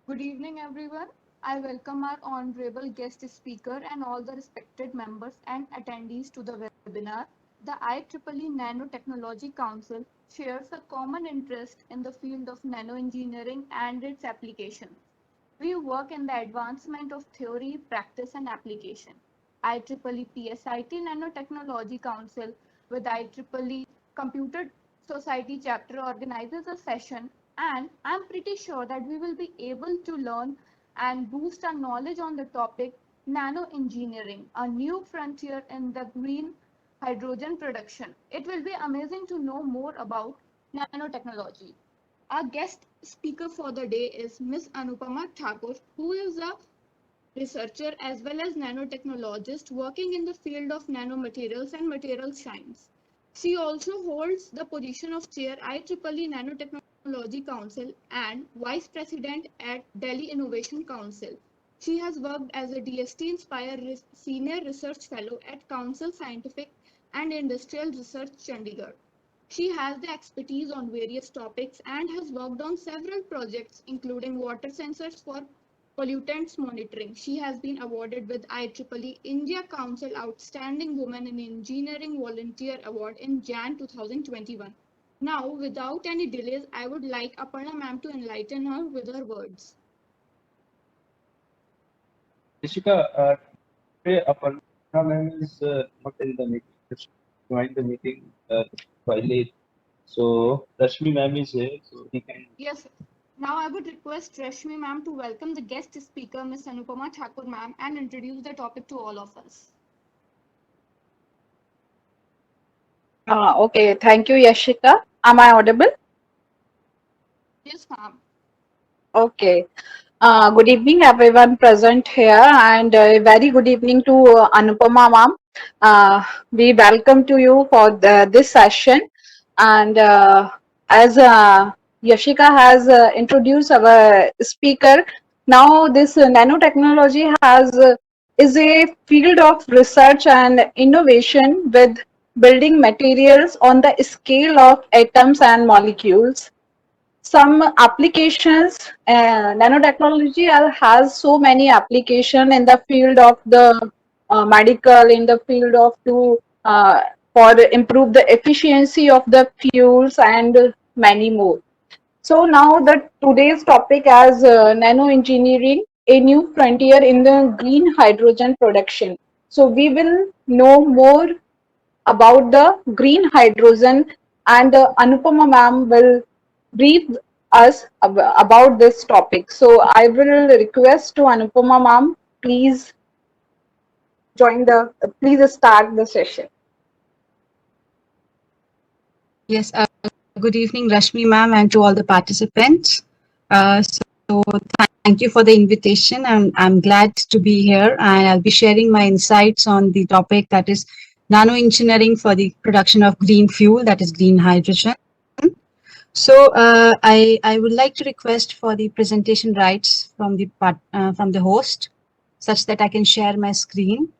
Good evening, everyone. I welcome our honorable guest speaker and all the respected members and attendees to the webinar. The IEEE Nanotechnology Council shares a common interest in the field of nanoengineering and its application. We work in the advancement of theory, practice, and application. IEEE PSIT Nanotechnology Council with IEEE Computer Society chapter organizes a session, and I'm pretty sure that we will be able to learn and boost our knowledge on the topic nano engineering, a new frontier in the green hydrogen production. It will be amazing to know more about nanotechnology. Our guest speaker for the day is Ms. Anupama Thakur, who is a researcher as well as nanotechnologist working in the field of nanomaterials and material science. She also holds the position of chair IEEE Nanotechnology Council and vice president at Delhi Innovation Council. She has worked as a DST-INSPIRE senior research fellow at Council Scientific and Industrial Research, Chandigarh. She has the expertise on various topics and has worked on several projects, including water sensors for pollutants monitoring. She has been awarded with IEEE India Council Outstanding Woman in Engineering Volunteer Award in Jan 2021. Now, without any delays, I would like Aparna ma'am to enlighten her with her words. Jessica, today Aparna ma'am is not in the meeting. Just joined the meeting quite late. So Rashmi ma'am is here, so he can. Yes. Now I would request Rashmi ma'am to welcome the guest speaker, Ms. Anupama Thakur ma'am, and introduce the topic to all of us. Okay, thank you, Yashika. Am I audible? Yes, ma'am. Okay. Good evening, everyone present here, and very good evening to Anupama ma'am. We welcome to you for this session, and as Yashika has introduced our speaker, now this nanotechnology is a field of research and innovation with building materials on the scale of atoms and molecules. Some applications, nanotechnology has so many application in the field of the medical, in the field of to for improve the efficiency of the fuels and many more. So now the today's topic as nano engineering, a new frontier in the green hydrogen production. So we will know more about the green hydrogen, and Anupama ma'am will brief us about this topic. So I will request to Anupama ma'am, please please start the session. Yes, good evening, Rashmi ma'am, and to all the participants. So thank you for the invitation, and I'm glad to be here, and I'll be sharing my insights on the topic that is nano engineering for the production of green fuel, that is green hydrogen. So I would like to request for the presentation rights from the host, such that I can share my screen.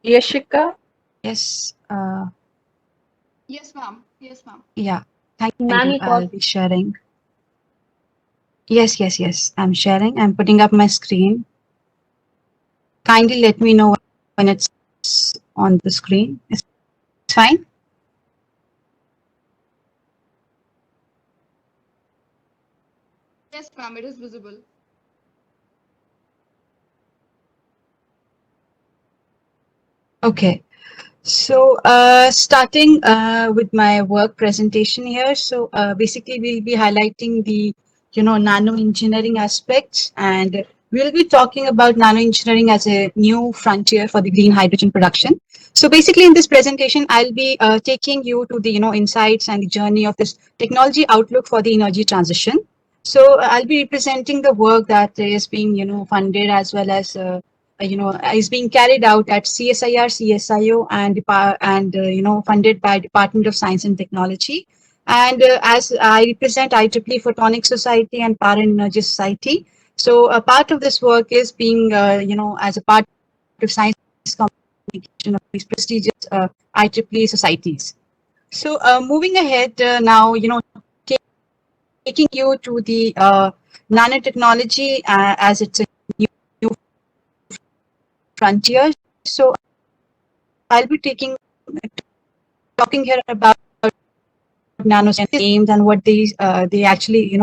Yashika? Yes. Yes, ma'am. Yes, ma'am. Yeah. Thank you. I'll be sharing. Yes. I'm sharing. I'm putting up my screen. Kindly let me know when it's on the screen. It's fine. Yes, ma'am. It is visible. Okay. So starting with my work presentation here. So basically we'll be highlighting the, nano engineering aspects, and we'll be talking about nano engineering as a new frontier for the green hydrogen production. So basically in this presentation, I'll be taking you to the, insights and the journey of this technology outlook for the energy transition. So I'll be representing the work that is being, funded as well as is being carried out at CSIR, CSIO, and funded by Department of Science and Technology. And as I represent IEEE Photonics Society and Power and Energy Society, so a part of this work is being, as a part of science communication of these prestigious IEEE societies. So moving ahead now, taking you to the nanotechnology as it's a new frontier. So I'll be talking here about nanoscience aims and what they actually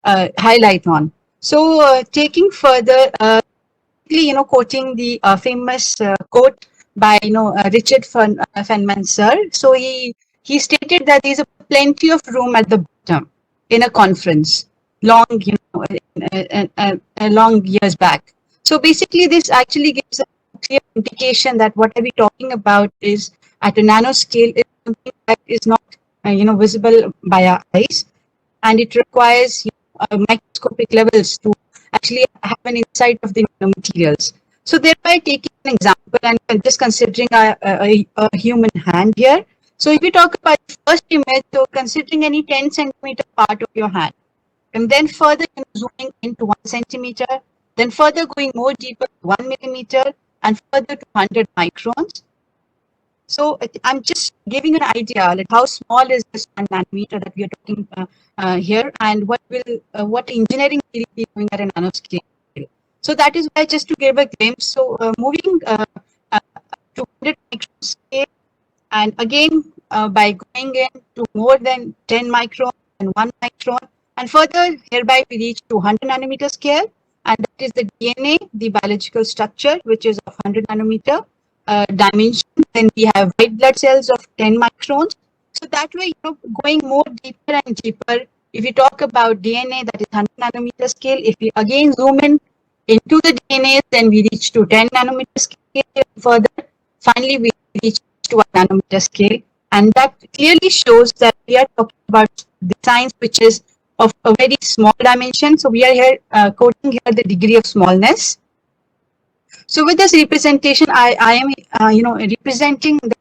highlight on. So taking further, quoting the famous quote by Richard Feynman sir. So he stated that there is a plenty of room at the bottom in a conference long long years back. So basically, this actually gives a clear indication that what are we talking about is at a nanoscale is something that is not visible by our eyes, and it requires microscopic levels to actually have an insight of the materials. So thereby taking an example and just considering a human hand here. So if we talk about the first image, so considering any 10 centimeter part of your hand, and then further zooming into 1 centimeter, then further going more deeper, 1 millimeter, and further to 100 microns. So I'm just giving an idea like how small is this 1 nanometer that we are talking here, and what engineering will be doing at a nanoscale. So that is why just to give a glimpse. So moving to 100 micron scale, and again by going in to more than 10 micron and 1 micron, and further hereby we reach to 100 nanometer scale, and that is the DNA, the biological structure, which is of 100 nanometer dimension. Then we have white blood cells of 10 microns. So that way, going more deeper and deeper, if we talk about DNA, that is 100 nanometer scale. If we again zoom in into the DNA, then we reach to 10 nanometer scale. Further, finally, we reach to a nanometer scale. And that clearly shows that we are talking about the science which is of a very small dimension. So we are here quoting here the degree of smallness. So with this representation, I am representing the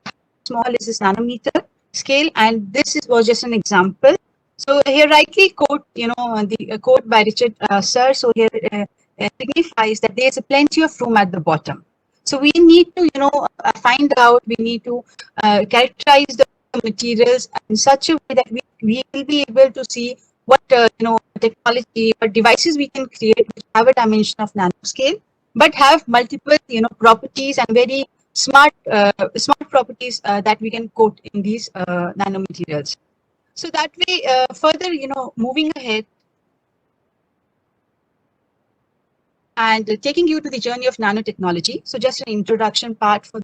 small is this nanometer scale, and this was just an example. So here rightly quote the quote by Richard sir. So here signifies that there is a plenty of room at the bottom. So we need to find out. We need to characterize the materials in such a way that we will be able to see what technology or devices we can create which have a dimension of nanoscale, but have multiple properties and very smart properties that we can quote in these nanomaterials. So that way, further moving ahead and taking you to the journey of nanotechnology. So just an introduction part for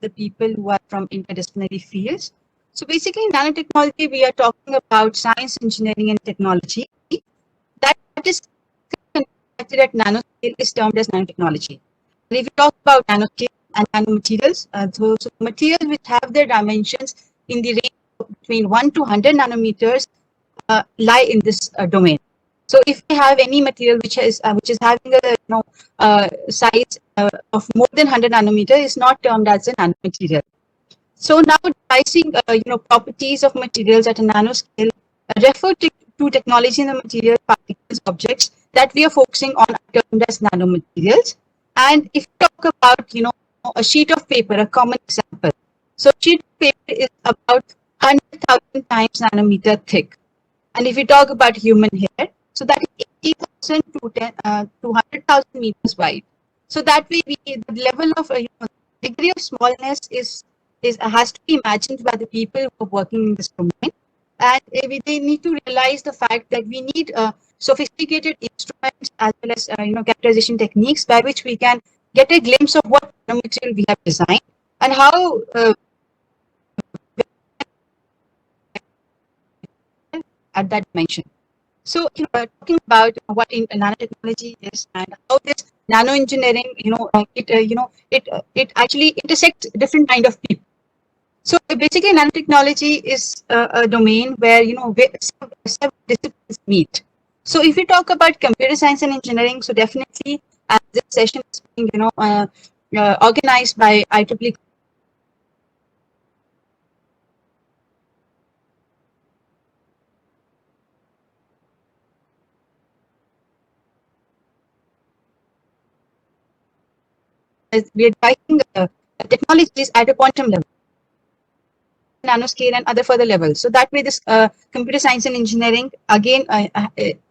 the people who are from interdisciplinary fields. So basically, nanotechnology, we are talking about science, engineering, and technology that is conducted at nanoscale is termed as nanotechnology. And if we talk about nanoscale and nanomaterials, so materials which have their dimensions in the range of between 1 to 100 nanometers lie in this domain. So if we have any material which is having a size of more than 100 nanometer, is not termed as a nanomaterial. So now devising properties of materials at a nanoscale refer to technology in the material particles objects that we are focusing on are termed as nanomaterials. And if we talk about a sheet of paper, a common example. So sheet of paper is about 100,000 times nanometer thick. And if we talk about human hair, so that is 80,000 to 100,000 meters wide. So that way, the level of degree of smallness has to be imagined by the people who are working in this domain, and they need to realize the fact that we need sophisticated instruments as well as characterization techniques by which we can get a glimpse of what material we have designed and how at that dimension. So, talking about what nanotechnology is and how this nanoengineering, it actually intersects different kind of people. So basically, nanotechnology is a domain where several disciplines meet. So if we talk about computer science and engineering, so definitely as this session is being organized by IEEE. We are devising technologies at a quantum level. nanoscale and other further levels. So that way, this computer science and engineering again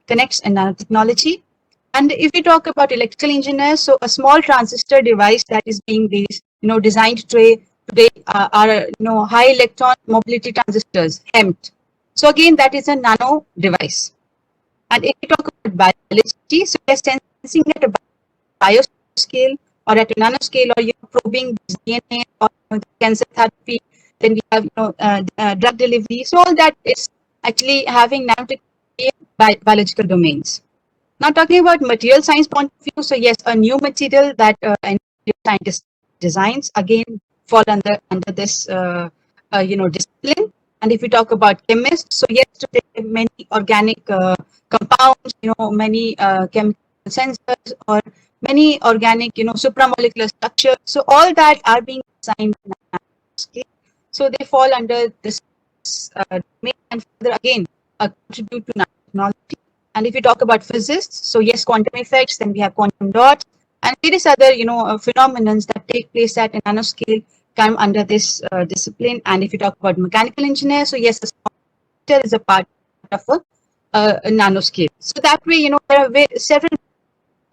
connects in nanotechnology. And if we talk about electrical engineers, so a small transistor device that is being designed today are high electron mobility transistors, HEMT. So again, that is a nano device. And if we talk about biology, so we are sensing at a bioscale or at a nanoscale, or probing DNA or the cancer therapy. Then we have drug delivery. So all that is actually having nanotechnology biological domains. Now talking about material science point of view, so yes, a new material that a scientist designs again fall under this discipline. And if we talk about chemists, so yes, today many organic compounds, many chemical sensors or many organic, supramolecular structures. So all that are being designed in nanoscale. So they fall under this domain and further again contribute to nanotechnology. And if we talk about physicists, so yes, quantum effects, then we have quantum dots and various other, phenomena that take place at a nanoscale come under this discipline. And if you talk about mechanical engineer, so yes, the software is a part of a nanoscale. So that way, there are several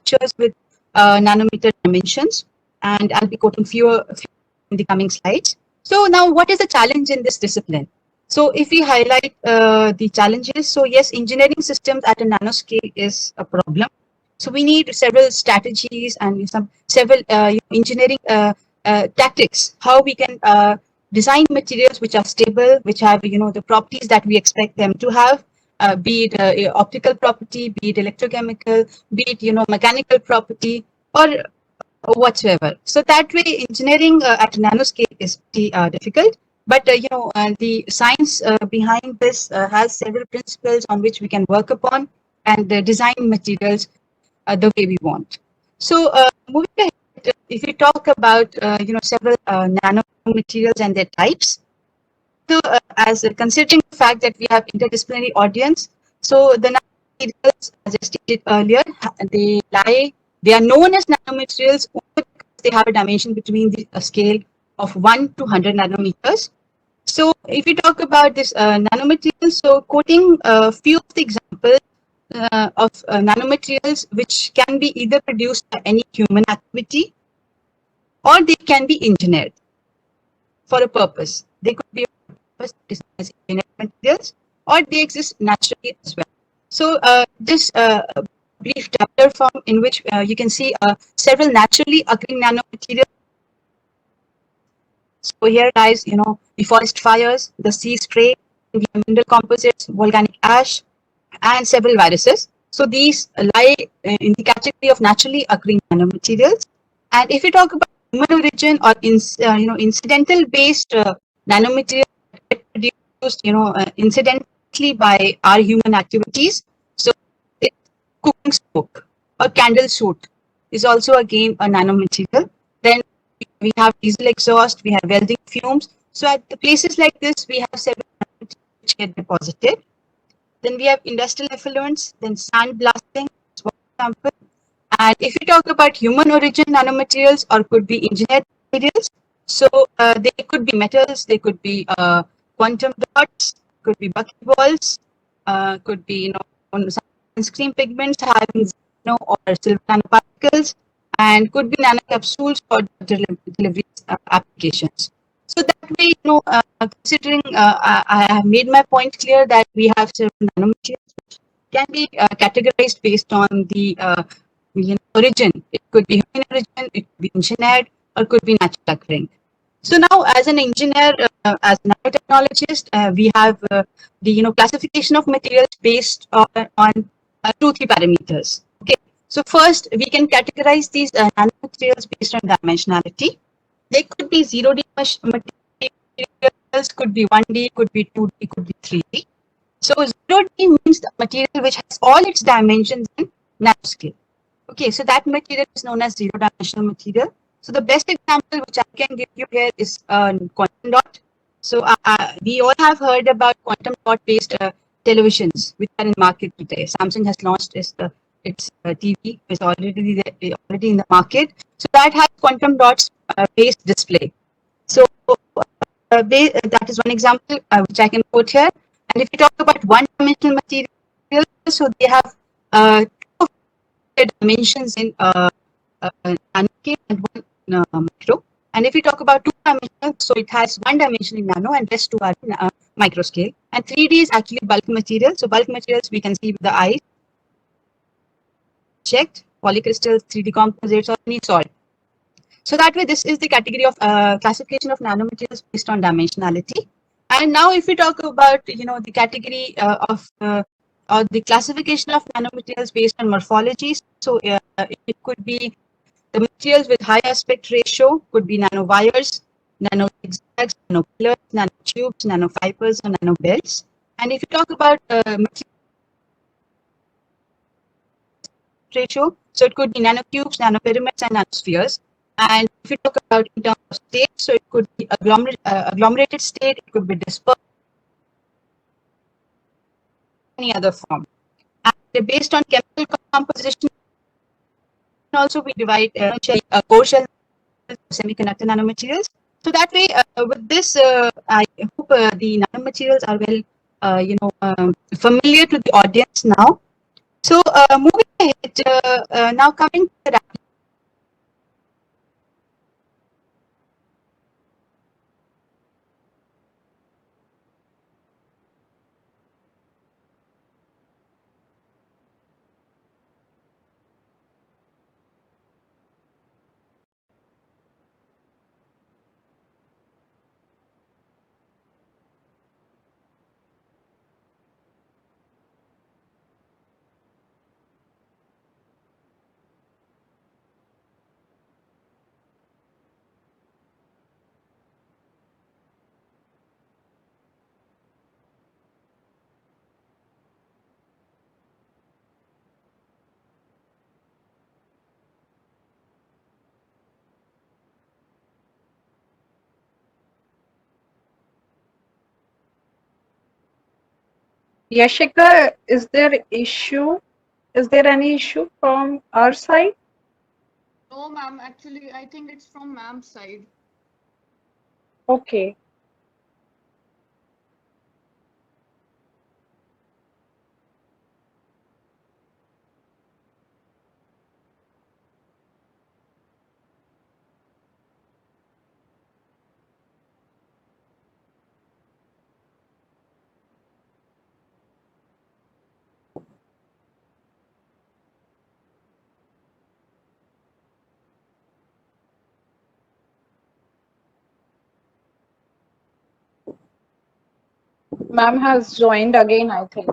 structures with nanometer dimensions, and I'll be quoting few in the coming slides. So now, what is the challenge in this discipline? So if we highlight the challenges, so yes, engineering systems at a nanoscale is a problem. So we need several strategies and several engineering tactics, how we can design materials which are stable, which have the properties that we expect them to have, be it optical property, be it electrochemical, be it mechanical property, or whatsoever. So that way, engineering at nanoscale is pretty difficult. But the science behind this has several principles on which we can work upon and design materials the way we want. So moving ahead, if we talk about several nanomaterials and their types, so as considering the fact that we have interdisciplinary audience, so the nanomaterials, as I stated earlier, they are known as nanomaterials only because they have a dimension between the scale of 1 to 100 nanometers. So if we talk about this nanomaterials, so quoting a few of the examples of nanomaterials which can be either produced by any human activity or they can be engineered for a purpose. They could be as engineered materials or they exist naturally as well. So this brief chapter form in which you can see several naturally occurring nanomaterials. So here lies, the forest fires, the sea spray, the mineral composites, volcanic ash, and several viruses. So these lie in the category of naturally occurring nanomaterials. And if we talk about human origin or incidental based nanomaterials produced, incidentally by our human activities. So cooking smoke or candle soot is also again a nanomaterial. Then we have diesel exhaust, we have welding fumes. So at the places like this, we have several nanomaterials which get deposited. Then we have industrial effluents, then sand blasting, for example. And if we talk about human origin nanomaterials or could be engineered materials, so they could be metals, they could be quantum dots, could be buckyballs, could be sunscreen pigments having or silver nanoparticles, and could be nanocapsules for delivery applications. So that way, considering I have made my point clear that we have several nanomaterials which can be categorized based on the origin. It could be human origin, it could be engineered, or could be natural occurring. So now, as an engineer, as a nanotechnologist, we have the classification of materials based on 2-3 parameters. Okay. So first, we can categorize these nanomaterials based on dimensionality. They could be 0D materials, could be 1D, could be 2D, could be 3D. So 0D means the material which has all its dimensions in nanoscale. Okay, so that material is known as zero-dimensional material. So the best example which I can give you here is quantum dot. So we all have heard about quantum dot-based televisions which are in market today. Samsung has launched its TV, is already in the market. So that has quantum dots based display. So that is one example which I can quote here. And if you talk about one-dimensional materials, so they have two dimensions in nanoscale and one micro. And if we talk about two-dimensional, so it has one dimension in nano and rest two are in micro scale. And 3D is actually bulk material. So bulk materials we can see with the eyes checked, polycrystals, 3D composites, or any salt. So that way, this is the category of classification of nanomaterials based on dimensionality. And now, if we talk about the category or the classification of nanomaterials based on morphology, so it could be the materials with high aspect ratio, could be nanowires, nano zigzags, nanopillars, nanotubes, nanofibers, or nanobelts. And if you talk about material ratio, so it could be nanocubes, nanopyramids, and nanospheres. And if you talk about in terms of state, so it could be agglomerated state, it could be dispersed, any other form. And based on chemical composition, also we divide core shell semiconductor nanomaterials. So that way, with this, I hope the nanomaterials are well, familiar to the audience now. So moving ahead, now coming to the Yashika, is there issue? Is there any issue from our side? No, ma'am. Actually, I think it's from ma'am's side. Okay. Ma'am has joined again, I think.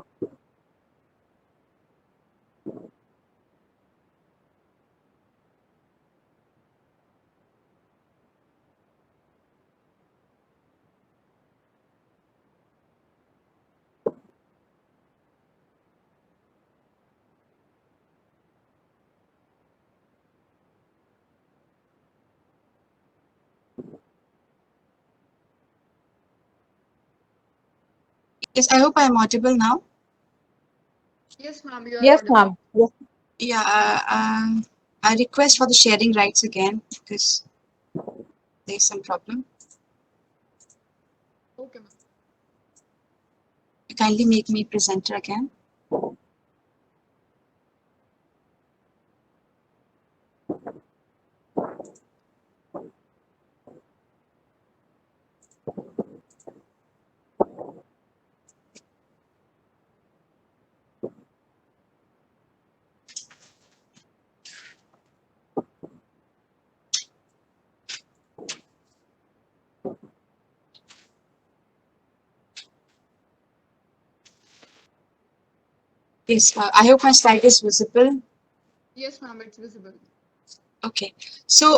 Yes, I hope I am audible now. Yes, ma'am. You are Yes, audible. ma'am. Yes. Yeah, I request for the sharing rights again because there's some problem. Okay, ma'am. Kindly make me presenter again. Yes, I hope my slide is visible. Yes, ma'am. It's visible. Okay, so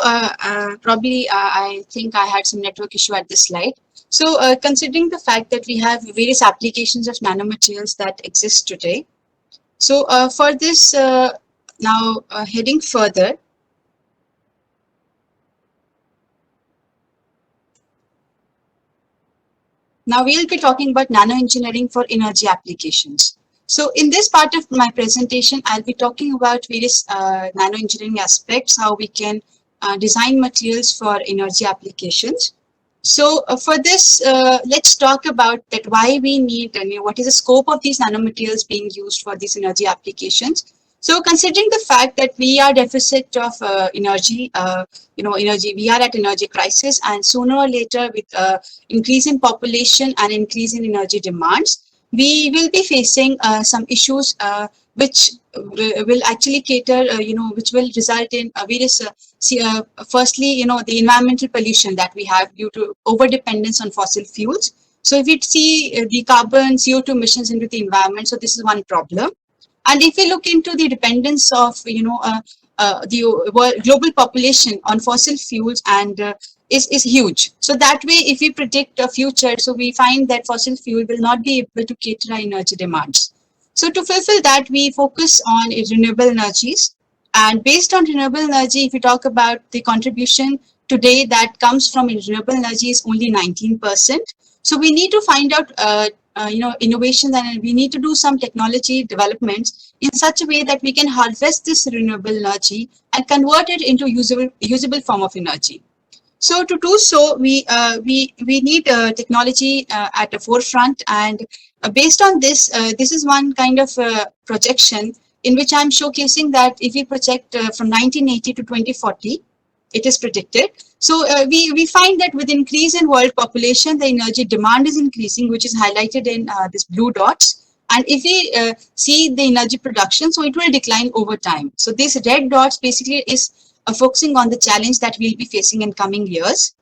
probably I think I had some network issue at this slide. So considering the fact that we have various applications of nanomaterials that exist today, so for this now heading further, now we'll be talking about nanoengineering for energy applications. So in this part of my presentation, I'll be talking about various nanoengineering aspects, how we can design materials for energy applications. So for this, let's talk about that why we need, what is the scope of these nanomaterials being used for these energy applications. So considering the fact that we are deficit of energy, we are at energy crisis, and sooner or later with increase in population and increase in energy demands, we will be facing some issues which will actually cater, which will result in various firstly, the environmental pollution that we have due to over dependence on fossil fuels. So if we see the carbon CO2 emissions into the environment, so this is one problem. And if we look into the dependence of, the global population on fossil fuels and is huge. So that way, if we predict a future, so we find that fossil fuel will not be able to cater our energy demands. So to fulfill that, we focus on renewable energies. And based on renewable energy, if we talk about the contribution today that comes from renewable energy is only 19%. So we need to find out, innovations, and we need to do some technology developments in such a way that we can harvest this renewable energy and convert it into usable form of energy. So to do so, we need technology at the forefront, and based on this, this is one kind of projection in which I'm showcasing that if we project from 1980 to 2040, it is predicted. So we find that with increase in world population, the energy demand is increasing, which is highlighted in this blue dots. And if we see the energy production, so it will decline over time. So these red dots basically is focusing on the challenge that we'll be facing in coming years.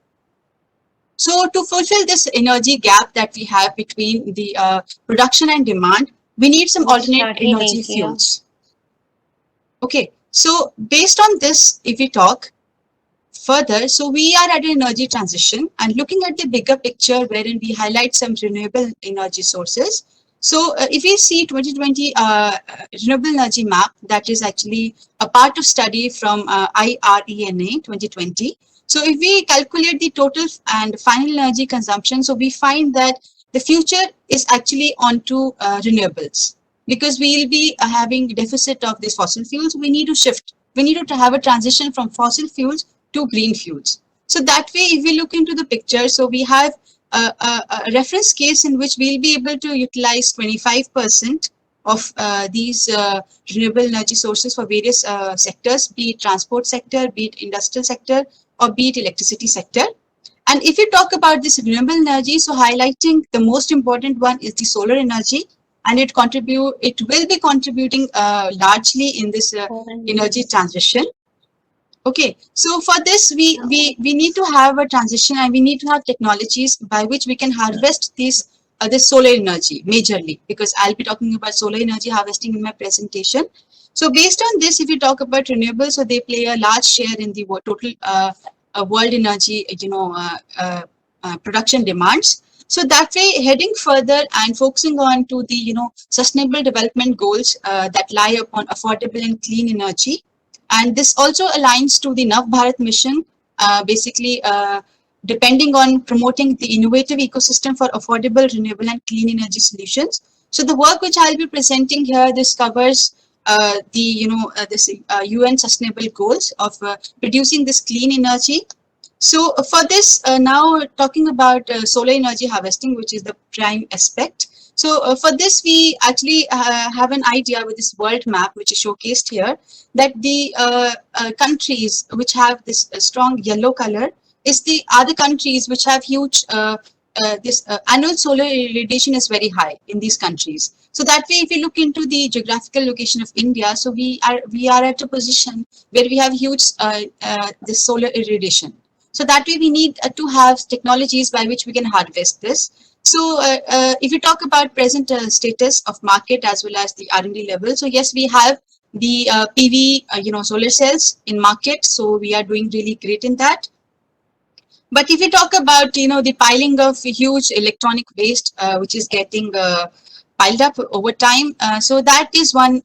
So to fulfill this energy gap that we have between the production and demand, we need some alternate energy fuels. Okay, so based on this, if we talk further, so we are at an energy transition and looking at the bigger picture wherein we highlight some renewable energy sources. So if we see 2020 renewable energy map, that is actually a part of study from IRENA 2020. So if we calculate the total and final energy consumption, so we find that the future is actually onto renewables. Because we will be having deficit of these fossil fuels, we need to shift. We need to have a transition from fossil fuels to green fuels. So that way, if we look into the picture, so we have a reference case in which we'll be able to utilize 25% of these renewable energy sources for various sectors, be it transport sector, be it industrial sector, or be it electricity sector. And if you talk about this renewable energy, so highlighting the most important one is the solar energy. And it will be contributing largely in this energy transition. Okay, so for this, we need to have a transition, and we need to have technologies by which we can harvest this solar energy majorly, because I'll be talking about solar energy harvesting in my presentation. So based on this, if you talk about renewables, so they play a large share in the total world energy, production demands. So that way, heading further and focusing on to the sustainable development goals that lie upon affordable and clean energy, and this also aligns to the Nav Bharat mission, basically depending on promoting the innovative ecosystem for affordable, renewable, and clean energy solutions. So the work which I'll be presenting here, this covers this UN Sustainable Goals of producing this clean energy. So for this, now talking about solar energy harvesting, which is the prime aspect. So for this, we actually have an idea with this world map, which is showcased here, that the countries which have this strong yellow color are the countries which have huge, annual solar irradiation is very high in these countries. So that way, if we look into the geographical location of India, so we are at a position where we have huge this solar irradiation. So that way we need to have technologies by which we can harvest this. So if you talk about present status of market as well as the R&D level, so yes, we have the PV, solar cells in market. So we are doing really great in that. But if you talk about, the piling of huge electronic waste, which is getting piled up over time, so that is one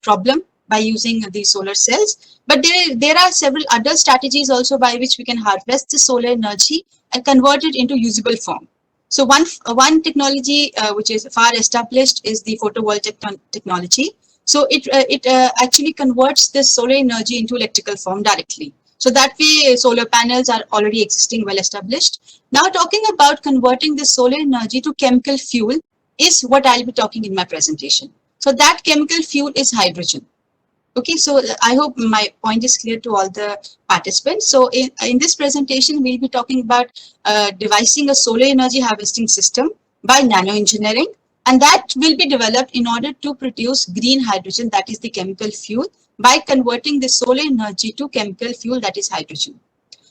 problem by using the solar cells. But there are several other strategies also by which we can harvest the solar energy and convert it into usable form. So one technology which is far established is the photovoltaic technology. So it actually converts this solar energy into electrical form directly. So that way solar panels are already existing, well established. Now talking about converting the solar energy to chemical fuel is what I'll be talking in my presentation. So that chemical fuel is hydrogen. Okay, so I hope my point is clear to all the participants. So in this presentation, we'll be talking about devising a solar energy harvesting system by nanoengineering, and that will be developed in order to produce green hydrogen, that is the chemical fuel, by converting the solar energy to chemical fuel, that is hydrogen.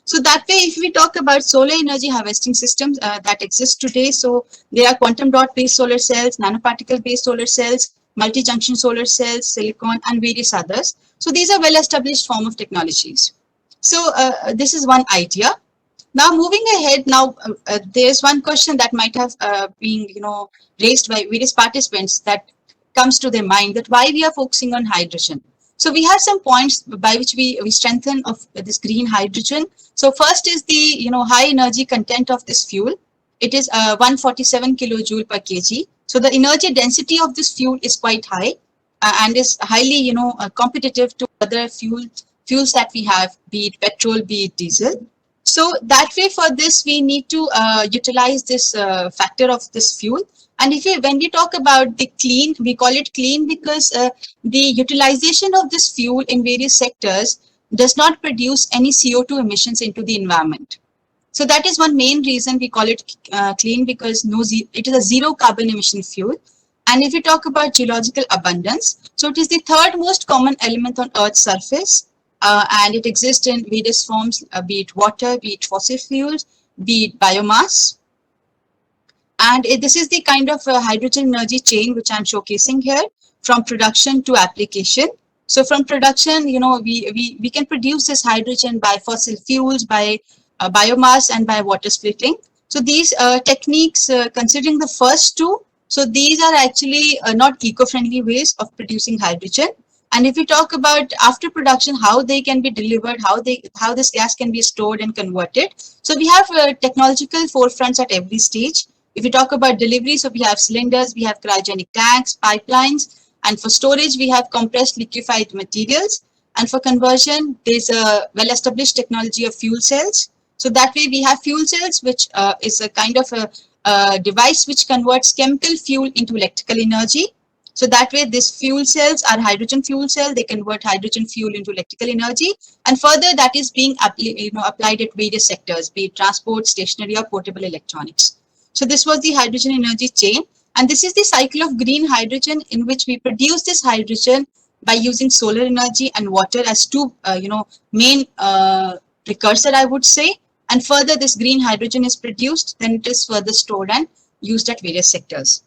So that way, if we talk about solar energy harvesting systems that exist today, so there are quantum dot based solar cells, nanoparticle based solar cells, multi-junction solar cells, silicon, and various others. So these are well established form of technologies. So this is one idea. Now moving ahead, now there's one question that might have been raised by various participants that comes to their mind, that why we are focusing on hydrogen. So we have some points by which we strengthen of this green hydrogen. So first is the high energy content of this fuel. It is 147 kilojoule per kg. So the energy density of this fuel is quite high and is highly competitive to other fuels that we have, be it petrol, be it diesel. So that way, for this we need to utilize this factor of this fuel. And when we talk about the clean, we call it clean because the utilization of this fuel in various sectors does not produce any CO2 emissions into the environment. So that is one main reason we call it clean, because it is a zero carbon emission fuel. And if we talk about geological abundance, so it is the third most common element on Earth's surface, and it exists in various forms, be it water, be it fossil fuels, be it biomass. And this is the kind of hydrogen energy chain which I'm showcasing here, from production to application. So from production, we can produce this hydrogen by fossil fuels, by biomass, and by water splitting. So these techniques, considering the first two, so these are actually not eco-friendly ways of producing hydrogen. And if we talk about after production, how they can be delivered, how this gas can be stored and converted. So we have technological forefronts at every stage. If we talk about delivery, so we have cylinders, we have cryogenic tanks, pipelines, and for storage, we have compressed liquefied materials. And for conversion, there's a well-established technology of fuel cells. So that way we have fuel cells, which is a kind of a device which converts chemical fuel into electrical energy. So that way these fuel cells are hydrogen fuel cell. They convert hydrogen fuel into electrical energy. And further, that is being applied at various sectors, be it transport, stationary, or portable electronics. So this was the hydrogen energy chain. And this is the cycle of green hydrogen, in which we produce this hydrogen by using solar energy and water as two, main precursor, I would say. And further, this green hydrogen is produced, then it is further stored and used at various sectors.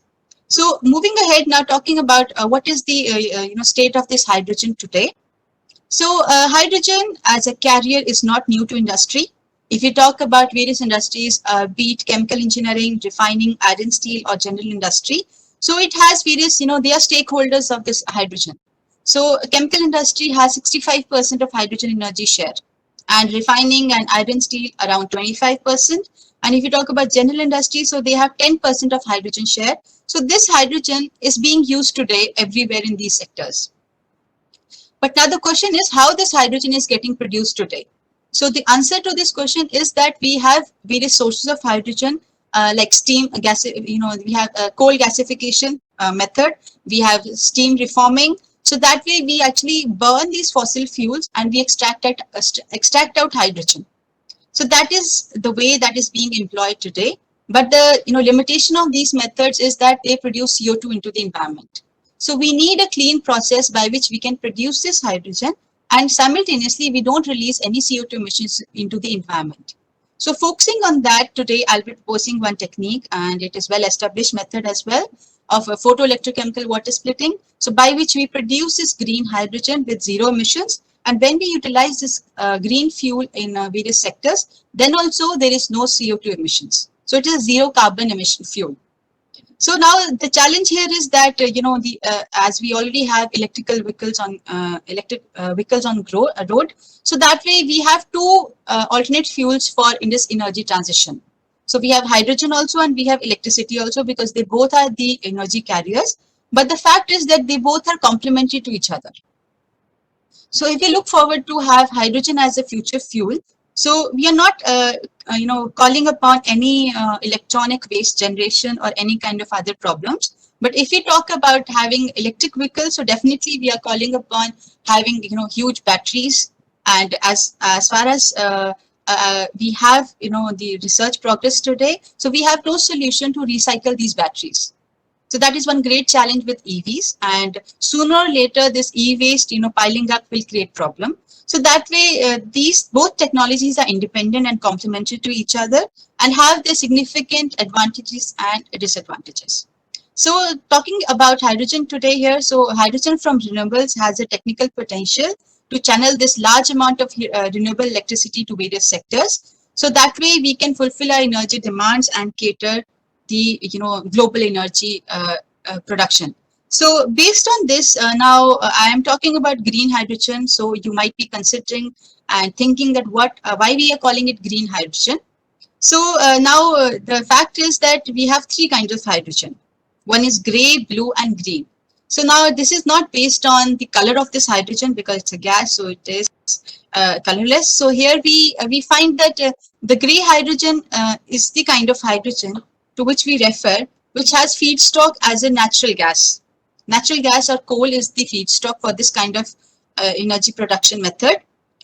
So moving ahead, now talking about what is the state of this hydrogen today. So hydrogen as a carrier is not new to industry. If you talk about various industries, be it chemical engineering, refining, iron, steel, or general industry, so it has various, they are stakeholders of this hydrogen. So chemical industry has 65% of hydrogen energy share, and refining and iron, steel around 25%. And if you talk about general industry, so they have 10% of hydrogen share. So this hydrogen is being used today everywhere in these sectors. But now the question is how this hydrogen is getting produced today. So the answer to this question is that we have various sources of hydrogen, like steam, gas, we have a coal gasification method, we have steam reforming. So that way we actually burn these fossil fuels and we extract out hydrogen. So that is the way that is being employed today. But the limitation of these methods is that they produce CO2 into the environment. So we need a clean process by which we can produce this hydrogen, and simultaneously we don't release any CO2 emissions into the environment. So focusing on that today, I'll be proposing one technique, and it is well-established method as well, of a photoelectrochemical water splitting. So by which we produce this green hydrogen with zero emissions. And when we utilize this green fuel in various sectors, then also there is no CO2 emissions. So it is a zero carbon emission fuel. So now the challenge here is that as we already have electrical vehicles on road, so that way we have two alternate fuels for in this energy transition. So we have hydrogen also and we have electricity also, because they both are the energy carriers. But the fact is that they both are complementary to each other. So if we look forward to have hydrogen as a future fuel, so we are not, calling upon any electronic waste generation or any kind of other problems. But if we talk about having electric vehicles, so definitely we are calling upon having, huge batteries. And as far as we have, the research progress today, so we have no solution to recycle these batteries. So that is one great challenge with EVs, and sooner or later this e-waste, piling up will create problem. So that way, these both technologies are independent and complementary to each other and have their significant advantages and disadvantages. So talking about hydrogen today here, so hydrogen from renewables has a technical potential to channel this large amount of renewable electricity to various sectors. So that way we can fulfill our energy demands and cater the global energy production. So based on this, now I am talking about green hydrogen. So you might be considering and thinking that why we are calling it green hydrogen. So now the fact is that we have three kinds of hydrogen. One is gray, blue, and green. So now this is not based on the color of this hydrogen because it's a gas, so it is colorless. So here we find that the gray hydrogen is the kind of hydrogen to which we refer, which has feedstock as a natural gas. Natural gas or coal is the feedstock for this kind of energy production method,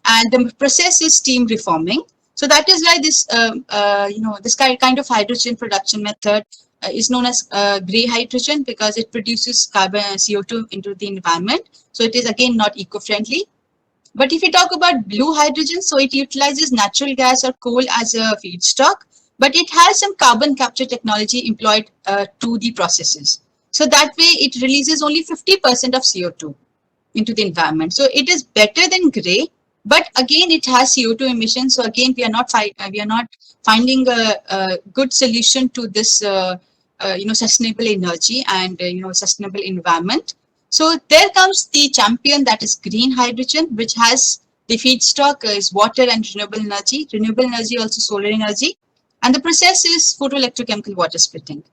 and the process is steam reforming. So that is why this this kind of hydrogen production method is known as gray hydrogen, because it produces carbon CO2 into the environment. So it is again not eco-friendly. But if we talk about blue hydrogen, so it utilizes natural gas or coal as a feedstock, but it has some carbon capture technology employed to the processes. So that way it releases only 50% of CO2 into the environment. So it is better than gray, but again it has CO2 emissions. So again we are not finding a good solution to this sustainable energy and sustainable environment. So there comes the champion, that is green hydrogen, which has the feedstock is water and renewable energy, also solar energy. And the process is photoelectrochemical water splitting.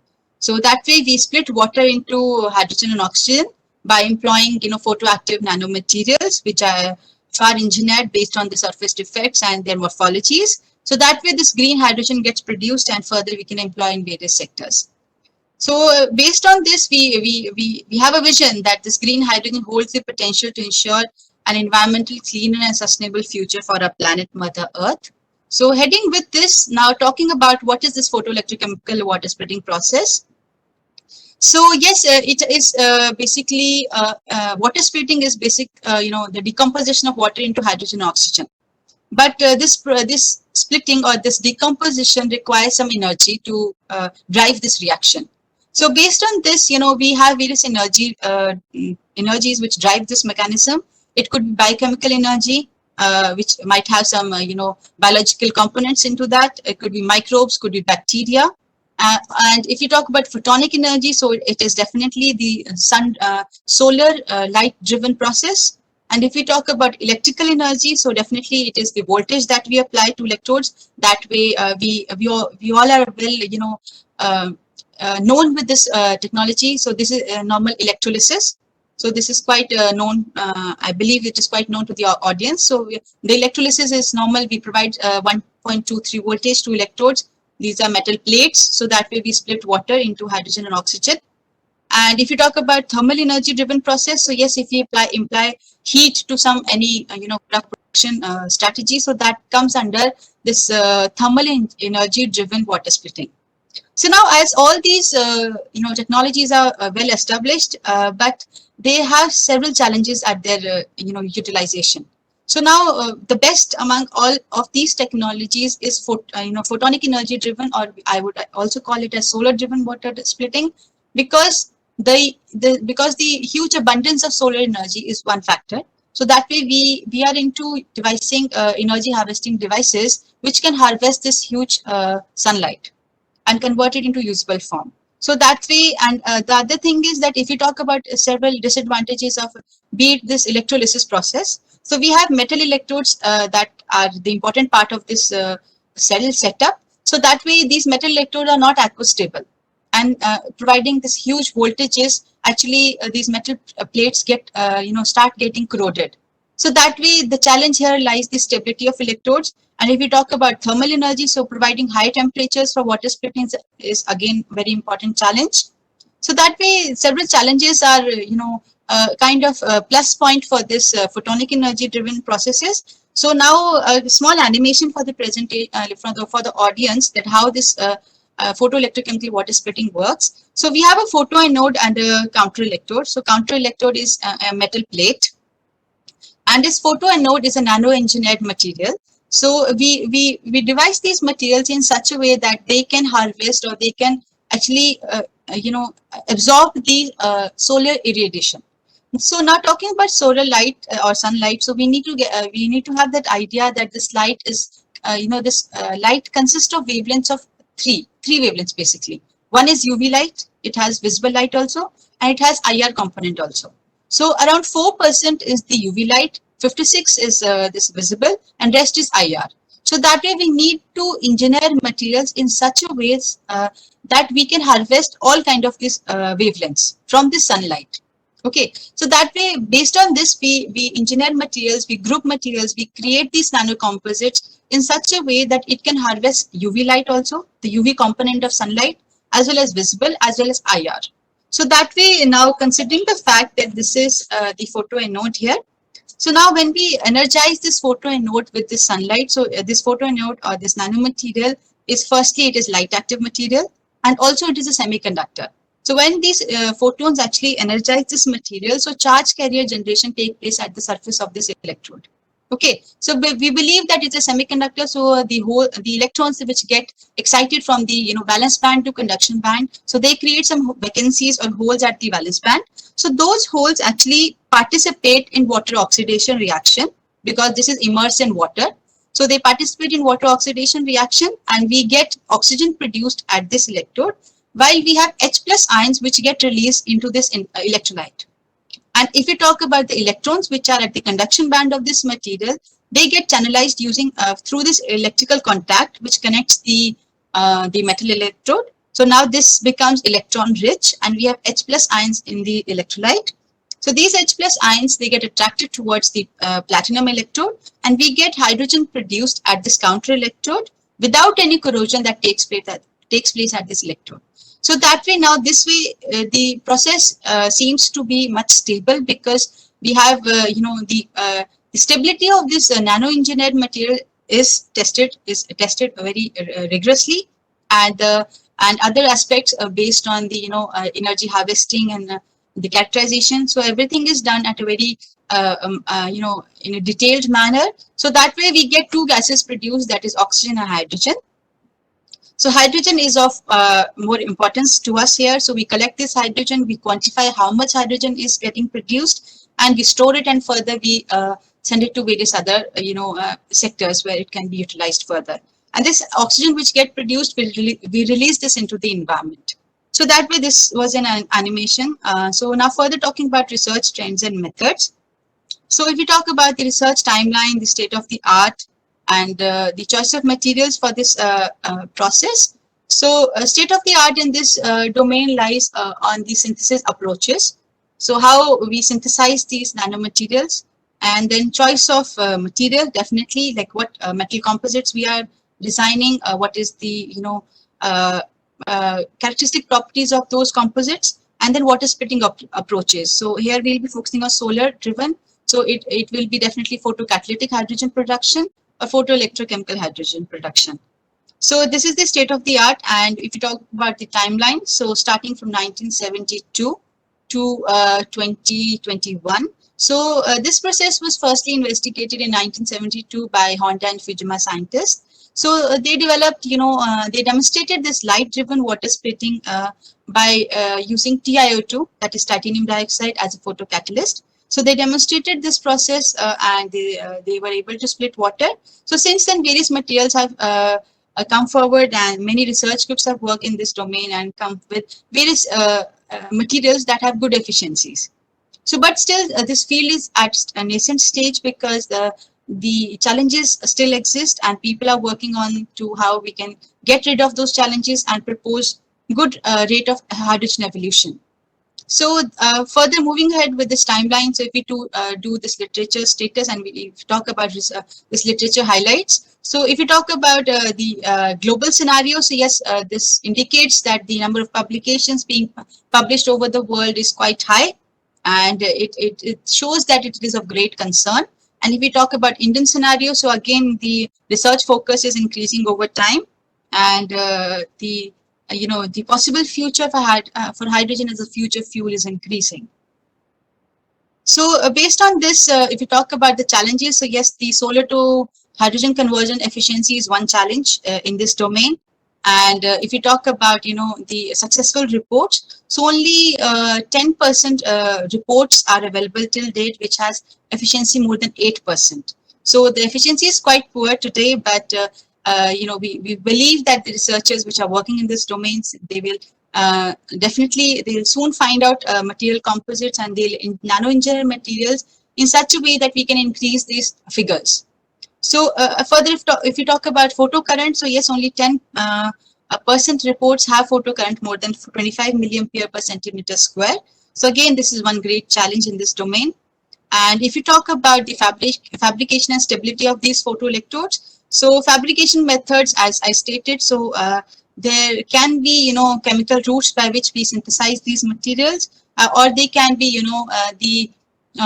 So that way we split water into hydrogen and oxygen by employing photoactive nanomaterials, which are far engineered based on the surface defects and their morphologies. So that way this green hydrogen gets produced and further we can employ in various sectors. So based on this, we have a vision that this green hydrogen holds the potential to ensure an environmentally cleaner and sustainable future for our planet Mother Earth. So heading with this, now talking about what is this photoelectrochemical water splitting process. So yes, it is basically water splitting is the decomposition of water into hydrogen and oxygen. But this splitting or this decomposition requires some energy to drive this reaction. So based on this, we have various energies which drive this mechanism. It could be biochemical energy, which might have some, biological components into that. It could be microbes, could be bacteria. And if you talk about photonic energy, so it is definitely the solar light driven process. And if we talk about electrical energy, so definitely it is the voltage that we apply to electrodes. That way, we all are well, known with this technology. So this is normal electrolysis. So this is quite known. I believe it is quite known to the audience. So the electrolysis is normal. We provide 1.23 voltage to electrodes. These are metal plates. So that way we split water into hydrogen and oxygen. And if you talk about thermal energy driven process, so yes, if we imply heat to some production strategy, so that comes under this thermal energy driven water splitting. So now, as all these technologies are well established, but they have several challenges at their utilization. So now the best among all of these technologies is photonic energy driven, or I would also call it as solar driven water splitting, because the huge abundance of solar energy is one factor. So that way we are into devising energy harvesting devices which can harvest this huge sunlight and convert it into usable form. So that way, and the other thing is that if you talk about several disadvantages of be it this electrolysis process, so we have metal electrodes that are the important part of this cell setup. So that way these metal electrodes are not aquastable, and providing this huge voltages, actually these metal plates get start getting corroded. So that way, the challenge here lies the stability of electrodes. And if we talk about thermal energy, so providing high temperatures for water splitting is again very important challenge. So that way, several challenges are, kind of a plus point for this photonic energy driven processes. So now a small animation for the presentation for the audience that how this photoelectrochemical water splitting works. So we have a photoanode and a counter electrode. So counter electrode is a metal plate, and this photoanode is a nano-engineered material. So we devise these materials in such a way that they can harvest or they can actually absorb the solar irradiation. So now talking about solar light or sunlight, so we need to have that idea that this light is light consists of wavelengths of three wavelengths basically. One is UV light, it has visible light also, and it has IR component also. So around 4% is the UV light, 56 is this visible, and rest is IR. So that way we need to engineer materials in such a ways that we can harvest all kind of these wavelengths from the sunlight. Okay, so that way, based on this, we engineer materials, we group materials, we create these nano composites in such a way that it can harvest UV light also, the UV component of sunlight, as well as visible, as well as IR. So that way, now considering the fact that this is the photoanode here. So now when we energize this photoanode with this sunlight, so this photoanode or this nanomaterial is firstly, it is light active material, and also it is a semiconductor. So when these photons actually energize this material, so charge carrier generation takes place at the surface of this electrode. Okay, so we believe that it's a semiconductor, so the electrons which get excited from the valence band to conduction band, so they create some vacancies or holes at the valence band. So those holes actually participate in water oxidation reaction because this is immersed in water. So they participate in water oxidation reaction, and we get oxygen produced at this electrode, while we have H plus ions which get released into this electrolyte. And if you talk about the electrons which are at the conduction band of this material, they get channelized using through this electrical contact which connects the metal electrode. So now this becomes electron rich, and we have H plus ions in the electrolyte. So these H plus ions, they get attracted towards the platinum electrode, and we get hydrogen produced at this counter electrode without any corrosion that takes place at this electrode. So that way, now this way the process seems to be much stable because we have the stability of this nano engineered material is tested very rigorously, and other aspects based on the energy harvesting and the characterization. So everything is done at a very in a detailed manner. So that way we get two gases produced, that is oxygen and hydrogen. So hydrogen is of more importance to us here. So we collect this hydrogen, we quantify how much hydrogen is getting produced, and we store it, and further we send it to various other sectors where it can be utilized further. And this oxygen which get produced, we release this into the environment. So that way this was an animation. So now further talking about research trends and methods. So if we talk about the research timeline, the state of the art, and the choice of materials for this process. So state of the art in this domain lies on the synthesis approaches. So how we synthesize these nanomaterials, and then choice of material, definitely like what metal composites we are designing, what is the characteristic properties of those composites, and then water splitting approaches. So here we'll be focusing on solar driven. So it will be definitely photocatalytic hydrogen production or photoelectrochemical hydrogen production. So this is the state of the art. And if you talk about the timeline, so starting from 1972 to 2021. So this process was firstly investigated in 1972 by Honda and Fujima scientists. So they developed, they demonstrated this light-driven water splitting by using TiO2, that is titanium dioxide, as a photocatalyst. So they demonstrated this process and they were able to split water. So since then, various materials have come forward, and many research groups have worked in this domain and come with various materials that have good efficiencies. So, but still, this field is at a nascent stage because the challenges still exist, and people are working on to how we can get rid of those challenges and propose good rate of hydrogen evolution. So further moving ahead with this timeline, so if we do this literature status and we talk about this literature highlights. So if you talk about the global scenario, so yes, this indicates that the number of publications being published over the world is quite high, and it shows that it is of great concern. And if we talk about Indian scenario, so again, the research focus is increasing over time, and the the possible future for hydrogen as a future fuel is increasing. So based on this, if you talk about the challenges, so yes, the solar to hydrogen conversion efficiency is one challenge in this domain. And if you talk about, the successful reports, so only 10% reports are available till date, which has efficiency more than 8%. So the efficiency is quite poor today, but we believe that the researchers which are working in this domain, they will they'll soon find out material composites, and they'll nano-engineer materials in such a way that we can increase these figures. So further, if you talk about photocurrent, so yes, only 10% reports have photocurrent more than 25 milliampere per centimeter square. So again, this is one great challenge in this domain. And if you talk about the fabrication and stability of these photoelectrodes, so fabrication methods, as I stated, so there can be, chemical routes by which we synthesize these materials, or they can be, the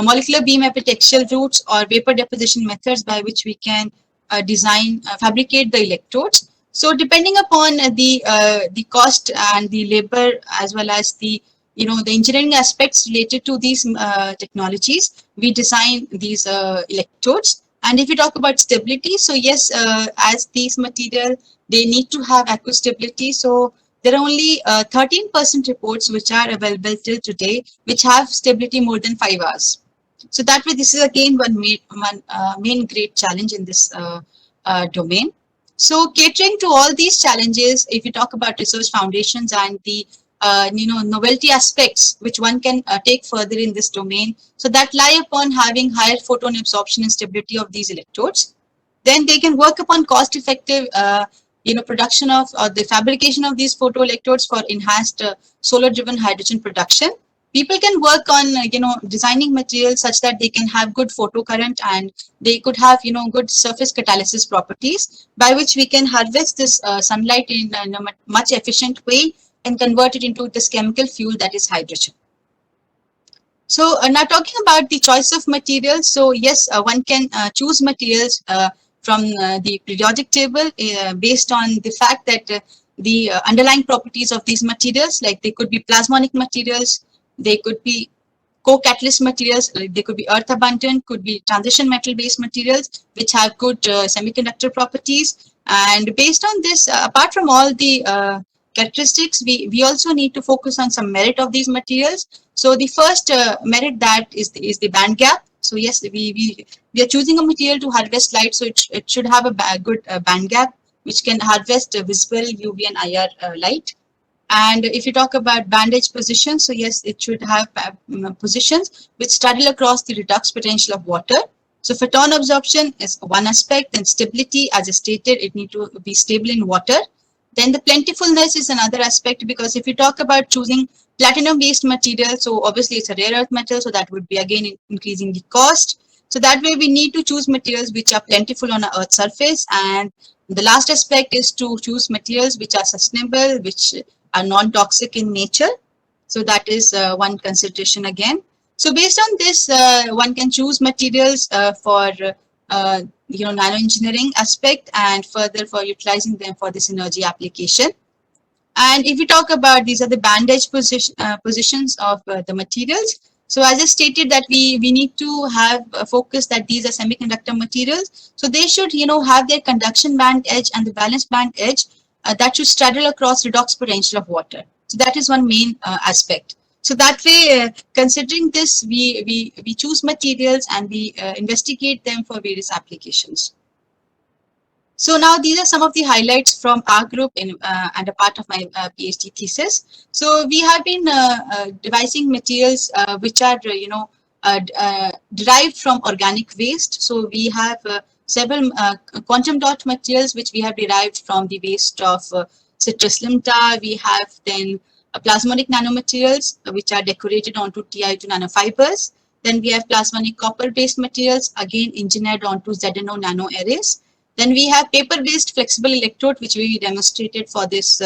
molecular beam epitaxial routes or vapor deposition methods by which we can fabricate the electrodes. So depending upon the cost and the labor, as well as the the engineering aspects related to these technologies, we design these electrodes. And if you talk about stability, so yes, as these material, they need to have aqueous stability. So there are only 13% reports which are available till today, which have stability more than 5 hours. So that way, this is again one main great challenge in this domain. So catering to all these challenges, if you talk about research foundations and the novelty aspects which one can take further in this domain, so that lie upon having higher photon absorption and stability of these electrodes, then they can work upon cost-effective production of the fabrication of these photoelectrodes for enhanced solar-driven hydrogen production. People can work on designing materials such that they can have good photocurrent, and they could have good surface catalysis properties by which we can harvest this sunlight in a much efficient way and convert it into this chemical fuel that is hydrogen. So now talking about the choice of materials, so yes, one can choose materials from the periodic table based on the fact that the underlying properties of these materials, like they could be plasmonic materials, they could be co-catalyst materials, they could be earth abundant, could be transition metal based materials which have good semiconductor properties. And based on this, apart from all the characteristics, we also need to focus on some merit of these materials. So the first merit that is the band gap. So yes, we are choosing a material to harvest light, so it should have a good band gap which can harvest visible UV and IR light. And if you talk about band edge position, so yes, it should have positions which straddle across the redox potential of water. So photon absorption is one aspect, and stability, as I stated, it needs to be stable in water. Then the plentifulness is another aspect, because if you talk about choosing platinum-based material, so obviously it's a rare earth metal, so that would be again increasing the cost. So that way we need to choose materials which are plentiful on our Earth's surface. And the last aspect is to choose materials which are sustainable, which are non-toxic in nature. So that is one consideration again. So based on this, one can choose materials for nano engineering aspect, and further for utilizing them for this energy application. And if we talk about, these are the band edge positions of the materials. So as I stated that we need to have a focus that these are semiconductor materials. So they should have their conduction band edge and the valence band edge that should straddle across redox potential of water. So that is one main aspect. So that way, considering this, we choose materials and we investigate them for various applications. So now these are some of the highlights from our group and a part of my PhD thesis. So we have been devising materials which are derived from organic waste. So we have several quantum dot materials which we have derived from the waste of citrus limta. We have then plasmonic nanomaterials, which are decorated onto TiO2 nanofibers. Then we have plasmonic copper-based materials, again engineered onto ZNO nanoarrays. Then we have paper-based flexible electrode, which we demonstrated for this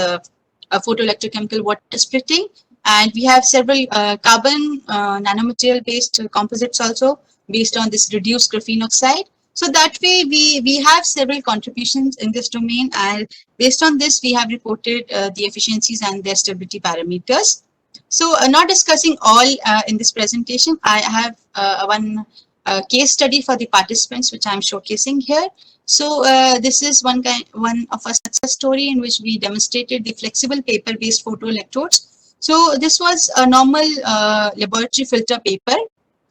photoelectrochemical water splitting. And we have several carbon nanomaterial-based composites also, based on this reduced graphene oxide. So that way, we have several contributions in this domain, and based on this, we have reported the efficiencies and their stability parameters. So not discussing all in this presentation, I have one case study for the participants, which I'm showcasing here. So this is one of a success story in which we demonstrated the flexible paper-based photoelectrodes. So this was a normal laboratory filter paper.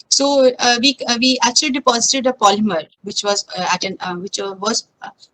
So we actually deposited a polymer which was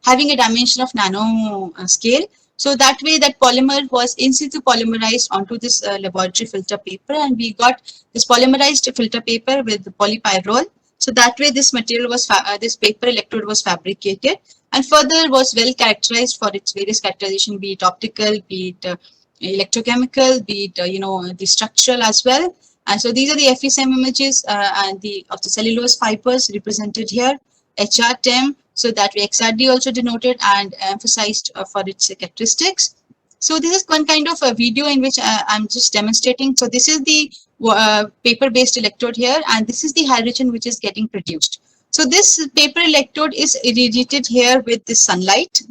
having a dimension of nano scale. So that way, that polymer was in situ polymerized onto this laboratory filter paper, and we got this polymerized filter paper with polypyrrole. So that way, this material was this paper electrode was fabricated, and further was well characterized for its various characterization, be it optical, be it electrochemical, be it the structural as well. And so these are the FSM images and of the cellulose fibers represented here, HRTEM. So that way XRD also denoted and emphasized for its characteristics. So this is one kind of a video in which I'm just demonstrating. So this is the paper-based electrode here, and this is the hydrogen which is getting produced. So this paper electrode is irradiated here with the sunlight.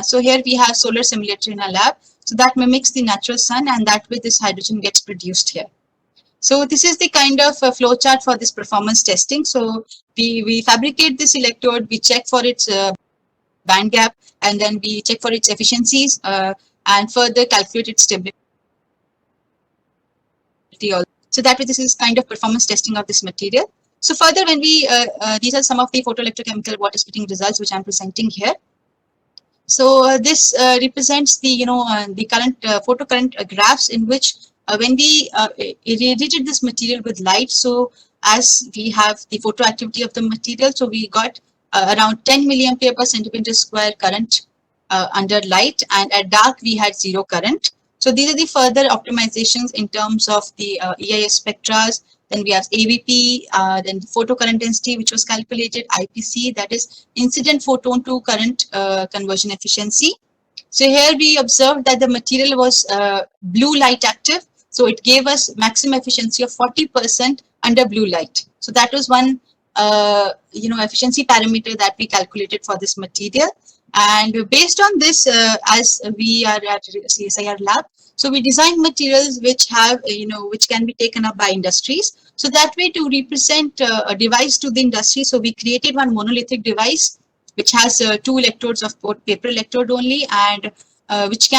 So here we have solar simulator in our lab. So that mimics the natural sun, and that way this hydrogen gets produced here. So this is the kind of flow chart for this performance testing. So we fabricate this electrode, we check for its band gap, and then we check for its efficiencies and further calculate its stability. So that way, this is kind of performance testing of this material. So further, when we these are some of the photoelectrochemical water splitting results which I'm presenting here. So this represents the the current photocurrent graphs in which when we irradiated this material with light, so as we have the photoactivity of the material, so we got around 10 milliampere per centimeter square current under light, and at dark we had zero current. So these are the further optimizations in terms of the EIS spectras. Then we have AVP, then photocurrent density, which was calculated, IPC, that is incident photon to current conversion efficiency. So here we observed that the material was blue light active. So it gave us maximum efficiency of 40% under blue light. So that was one efficiency parameter that we calculated for this material. And based on this, as we are at CSIR lab, so we designed materials which have which can be taken up by industries. So that way, to represent a device to the industry, so we created one monolithic device which has 2 electrodes of paper electrode only, and which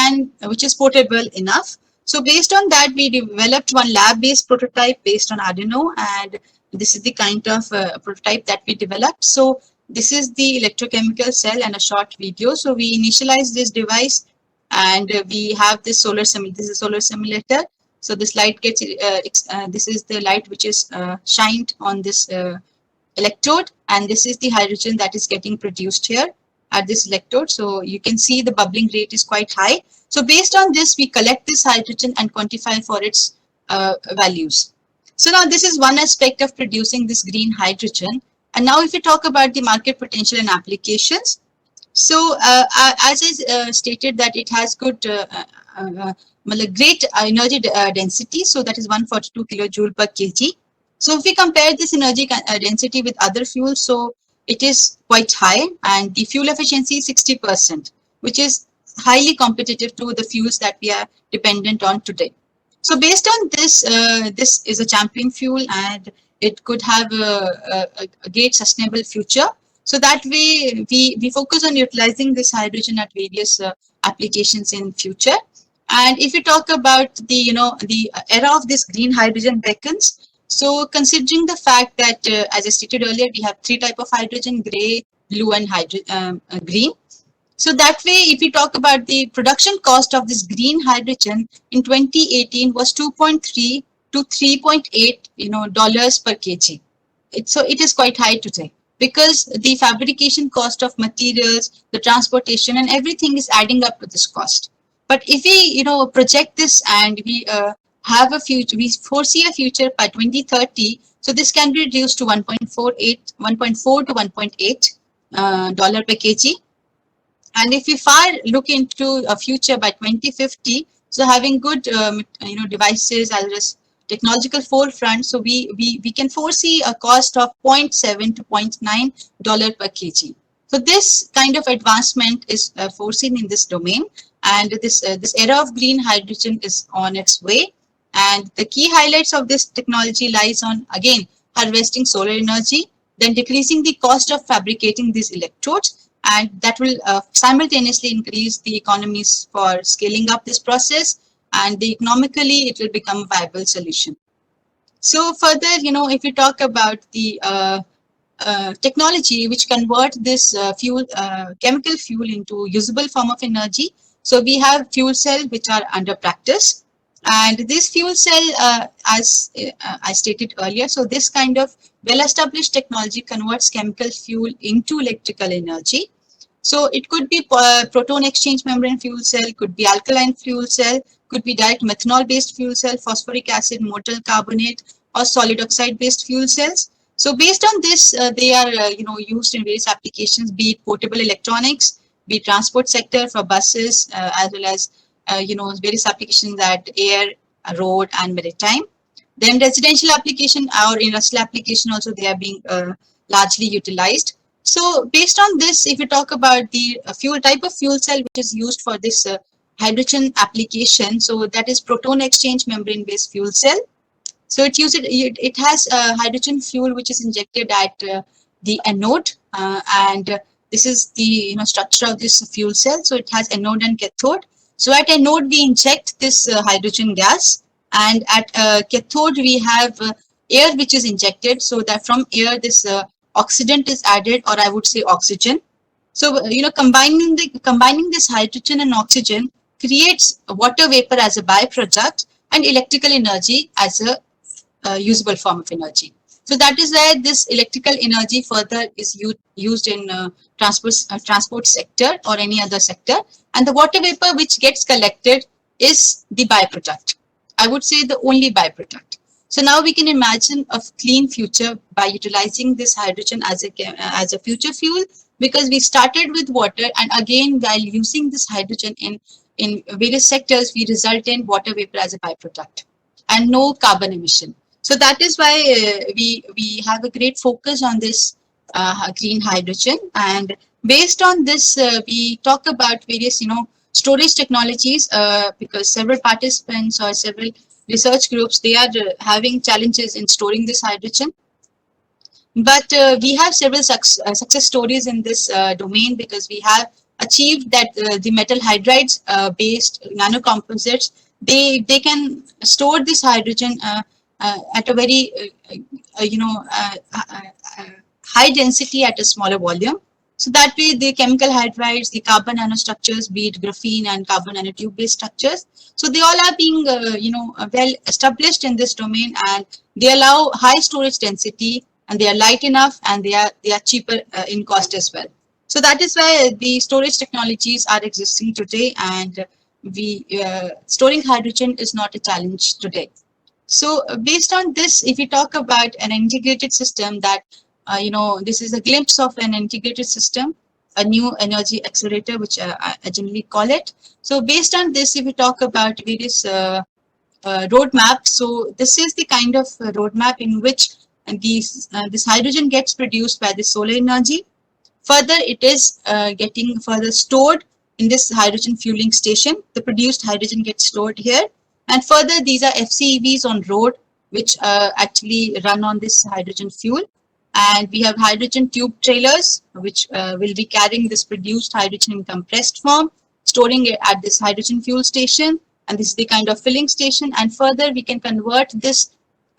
is portable enough. So based on that, we developed one lab-based prototype based on Arduino, and this is the kind of prototype that we developed. So this is the electrochemical cell and a short video. So we initialized this device, and we have this solar simulator. This is a solar simulator. So this light gets this is the light which is shined on this electrode, and this is the hydrogen that is getting produced here at this electrode. So you can see the bubbling rate is quite high. So based on this, we collect this hydrogen and quantify for its values. So now this is one aspect of producing this green hydrogen. And now if we talk about the market potential and applications, so as I stated that it has good, great energy density. So that is 142 kilojoule per kg. So if we compare this energy density with other fuels, so it is quite high, and the fuel efficiency is 60%, which is highly competitive to the fuels that we are dependent on today. So based on this, this is a champion fuel, and it could have a great sustainable future. So that way, we focus on utilizing this hydrogen at various applications in future. And if you talk about the the era of this green hydrogen beckons, so considering the fact that as I stated earlier, we have 3 types of hydrogen: gray, blue, and green. So that way, if we talk about the production cost of this green hydrogen in 2018 was 2.3 to 3.8 dollars per kg. So it is quite high today, because the fabrication cost of materials, the transportation, and everything is adding up to this cost. But if we, project this and we have a future, we foresee a future by 2030. So this can be reduced to 1.4 to 1.8 dollar per kg. And if we look into a future by 2050, so having good devices as well as technological forefront, so we can foresee a cost of 0.7 to 0.9 dollar per kg. So this kind of advancement is foreseen in this domain, and this era of green hydrogen is on its way. And the key highlights of this technology lies on, again, harvesting solar energy, then decreasing the cost of fabricating these electrodes, and that will simultaneously increase the economies for scaling up this process, and economically it will become a viable solution. So further, if you talk about the technology which convert this chemical fuel into usable form of energy, so we have fuel cell which are under practice. And this fuel cell, as I stated earlier, so this kind of well-established technology converts chemical fuel into electrical energy. So it could be proton exchange membrane fuel cell, could be alkaline fuel cell, could be direct methanol-based fuel cell, phosphoric acid, molten carbonate, or solid oxide-based fuel cells. So based on this, they are used in various applications, be it portable electronics, be it transport sector for buses, as well as various applications at air, road, and maritime. Then residential application or industrial application also, they are being largely utilized. So based on this, if you talk about the type of fuel cell which is used for this hydrogen application, so that is proton exchange membrane based fuel cell. So it has hydrogen fuel which is injected at the anode, and this is the structure of this fuel cell. So it has anode and cathode. So at anode we inject this hydrogen gas, and at cathode we have air which is injected, so that from air this oxidant is added, or I would say oxygen. So combining this hydrogen and oxygen creates water vapor as a byproduct and electrical energy as a usable form of energy. So that is where this electrical energy further is used in transport sector or any other sector, and the water vapor which gets collected is the byproduct. I would say the only byproduct. So now we can imagine a clean future by utilizing this hydrogen as a future fuel, because we started with water, and again while using this hydrogen in various sectors, we result in water vapor as a byproduct and no carbon emission. So that is why we have a great focus on this green hydrogen. And based on this, we talk about various storage technologies, because several participants or several research groups, they are having challenges in storing this hydrogen. But we have several success stories in this domain, because we have achieved that the metal hydrides based nanocomposites, they can store this hydrogen at a very high density at a smaller volume. So that way the chemical hydrides, the carbon nanostructures, be it graphene and carbon nanotube based structures, so they all are being well established in this domain, and they allow high storage density, and they are light enough, and they are cheaper in cost as well. So that is why the storage technologies are existing today, and storing hydrogen is not a challenge today. So based on this, if we talk about an integrated system, that this is a glimpse of an integrated system, a new energy accelerator, which I generally call it. So based on this, if we talk about various roadmaps, so this is the kind of roadmap in which this hydrogen gets produced by the solar energy. Further, it is getting further stored in this hydrogen fueling station. The produced hydrogen gets stored here. And further, these are FCEVs on road, which actually run on this hydrogen fuel. And we have hydrogen tube trailers, which will be carrying this produced hydrogen in compressed form, storing it at this hydrogen fuel station. And this is the kind of filling station. And further, we can convert this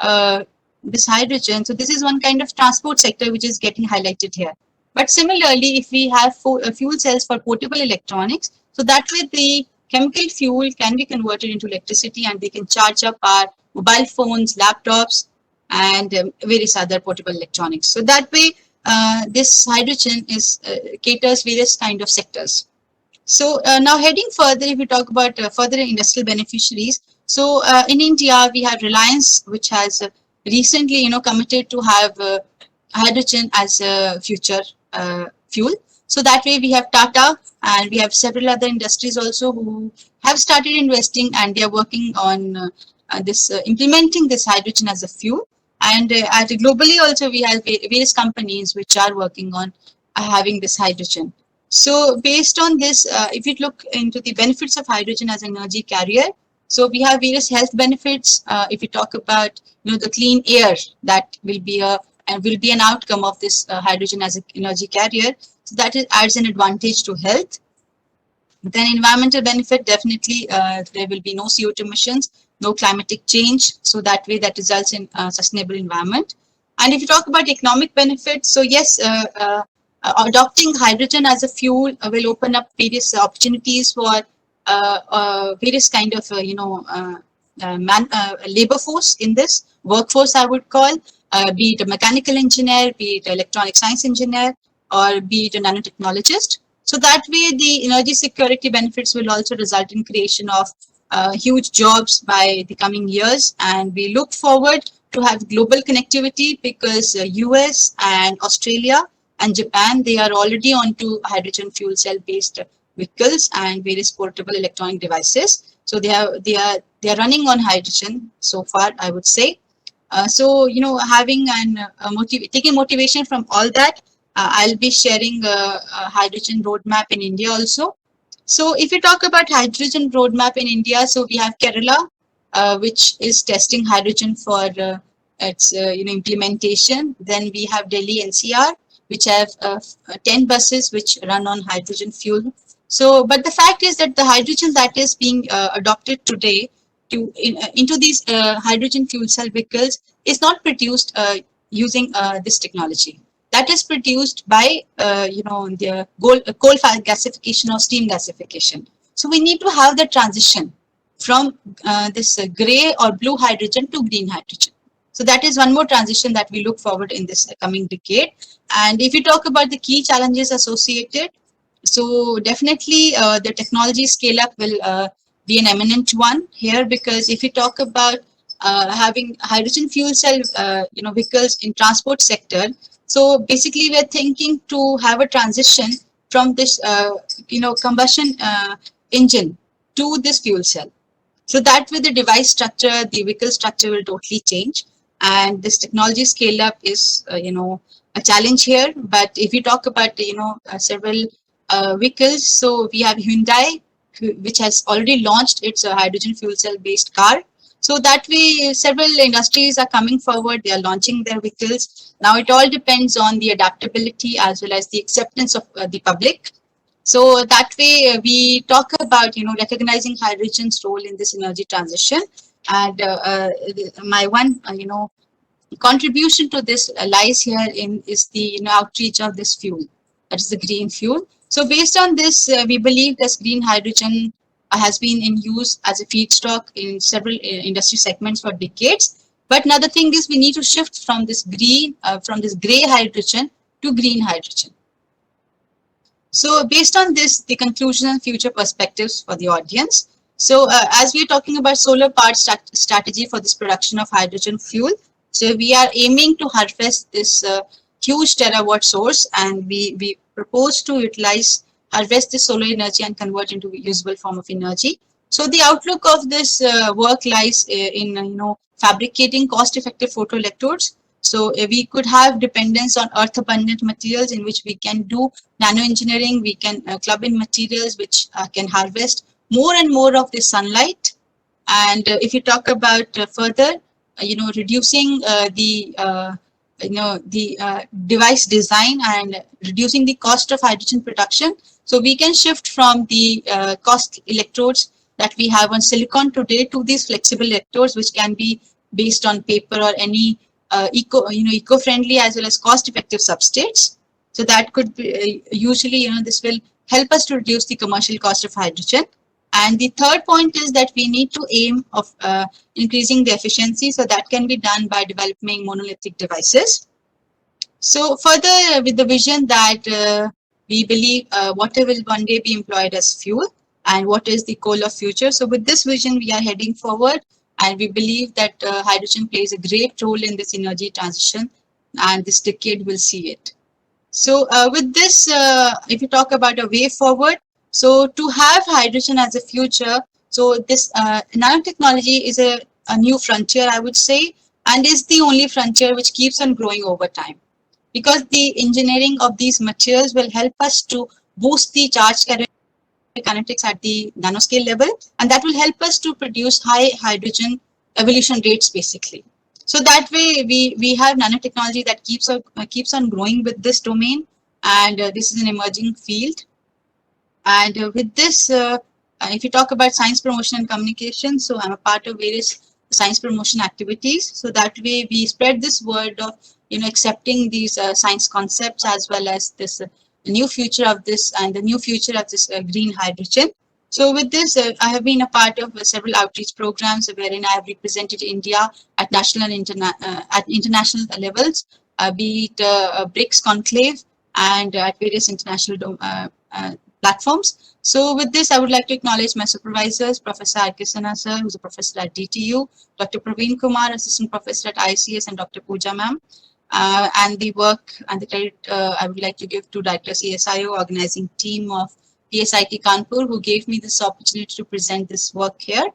hydrogen. So this is one kind of transport sector which is getting highlighted here. But similarly, if we have fuel cells for portable electronics, so that way the chemical fuel can be converted into electricity, and they can charge up our mobile phones, laptops, and various other portable electronics. So that way, this hydrogen caters various kind of sectors. So now heading further, if we talk about further industrial beneficiaries, so in India we have Reliance, which has recently, committed to have hydrogen as a future fuel. So that way we have Tata and we have several other industries also who have started investing, and they are working on this implementing this hydrogen as a fuel. And at globally also we have various companies which are working on having this hydrogen. So based on this, if you look into the benefits of hydrogen as an energy carrier, so we have various health benefits. If we talk about the clean air that will be an outcome of this hydrogen as an energy carrier, so that adds an advantage to health. Then environmental benefit, definitely there will be no CO2 emissions, no climatic change. So that way that results in sustainable environment. And if you talk about economic benefits, so yes, adopting hydrogen as a fuel will open up various opportunities for various kind of labor force in this workforce, I would call, be it a mechanical engineer, be it electronic science engineer, or be it a nanotechnologist. So that way the energy security benefits will also result in creation of huge jobs by the coming years. And we look forward to have global connectivity because US and Australia and Japan, they are already onto hydrogen fuel cell based vehicles and various portable electronic devices. So they are running on hydrogen so far, I would say. So having taking motivation from all that, I'll be sharing a hydrogen roadmap in India also. So if you talk about hydrogen roadmap in India, so we have Kerala, which is testing hydrogen for its implementation. Then we have Delhi NCR, which have 10 buses which run on hydrogen fuel. So, but the fact is that the hydrogen that is being adopted today into these hydrogen fuel cell vehicles is not produced using this technology. That is produced by the coal fire gasification or steam gasification. So we need to have the transition from this gray or blue hydrogen to green hydrogen. So that is one more transition that we look forward in this coming decade. And if you talk about the key challenges associated, so definitely the technology scale up will be an eminent one here, because if you talk about having hydrogen fuel cell vehicles in transport sector, so basically we're thinking to have a transition from this combustion engine to this fuel cell. So that with the device structure, the vehicle structure will totally change, and this technology scale up is a challenge here. But if you talk about several vehicles, so we have Hyundai, which has already launched its hydrogen fuel cell based car. So that way several industries are coming forward, they are launching their vehicles. Now it all depends on the adaptability as well as the acceptance of the public. So that way we talk about recognizing hydrogen's role in this energy transition. And my one contribution to this lies here in is the outreach of this fuel, that is the green fuel. So based on this, we believe this green hydrogen has been in use as a feedstock in several industry segments for decades. But another thing is we need to shift from this gray hydrogen to green hydrogen. So based on this, the conclusion and future perspectives for the audience. So as we are talking about solar powered strategy for this production of hydrogen fuel, so we are aiming to harvest this huge terawatt source, and we propose to harvest this solar energy and convert into a usable form of energy. So the outlook of this work lies in fabricating cost-effective photoelectrodes. So we could have dependence on earth-abundant materials in which we can do nano engineering. We can club in materials which can harvest more and more of the sunlight. And if you talk about further, reducing the device design and reducing the cost of hydrogen production. So we can shift from the cost electrodes that we have on silicon today to these flexible electrodes, which can be based on paper or any eco-friendly as well as cost-effective substrates. So that could be usually this will help us to reduce the commercial cost of hydrogen. And the third point is that we need to aim of increasing the efficiency. So that can be done by developing monolithic devices. So further with the vision that we believe water will one day be employed as fuel, and what is the coal of future. So with this vision, we are heading forward, and we believe that hydrogen plays a great role in this energy transition, and this decade will see it. So with this, if you talk about a way forward, so to have hydrogen as a future, so this nanotechnology is a new frontier, I would say, and is the only frontier which keeps on growing over time. Because the engineering of these materials will help us to boost the charge kinetics at the nanoscale level, and that will help us to produce high hydrogen evolution rates basically. So that way we have nanotechnology that keeps on growing with this domain, and this is an emerging field. And with this, if you talk about science promotion and communication, so I'm a part of various science promotion activities. So that way we spread this word of accepting these science concepts, as well as this new future of this, and the new future of this green hydrogen. So with this, I have been a part of several outreach programs wherein I have represented India at national and at international levels, be it BRICS conclave and at various international platforms. So with this, I would like to acknowledge my supervisors, Professor Arkisana sir, who's a professor at DTU, Dr. Praveen Kumar, assistant professor at ICS, and Dr. Pooja ma'am. And the work and the credit I would like to give to Director CSIO, organizing team of PSIT Kanpur, who gave me this opportunity to present this work here,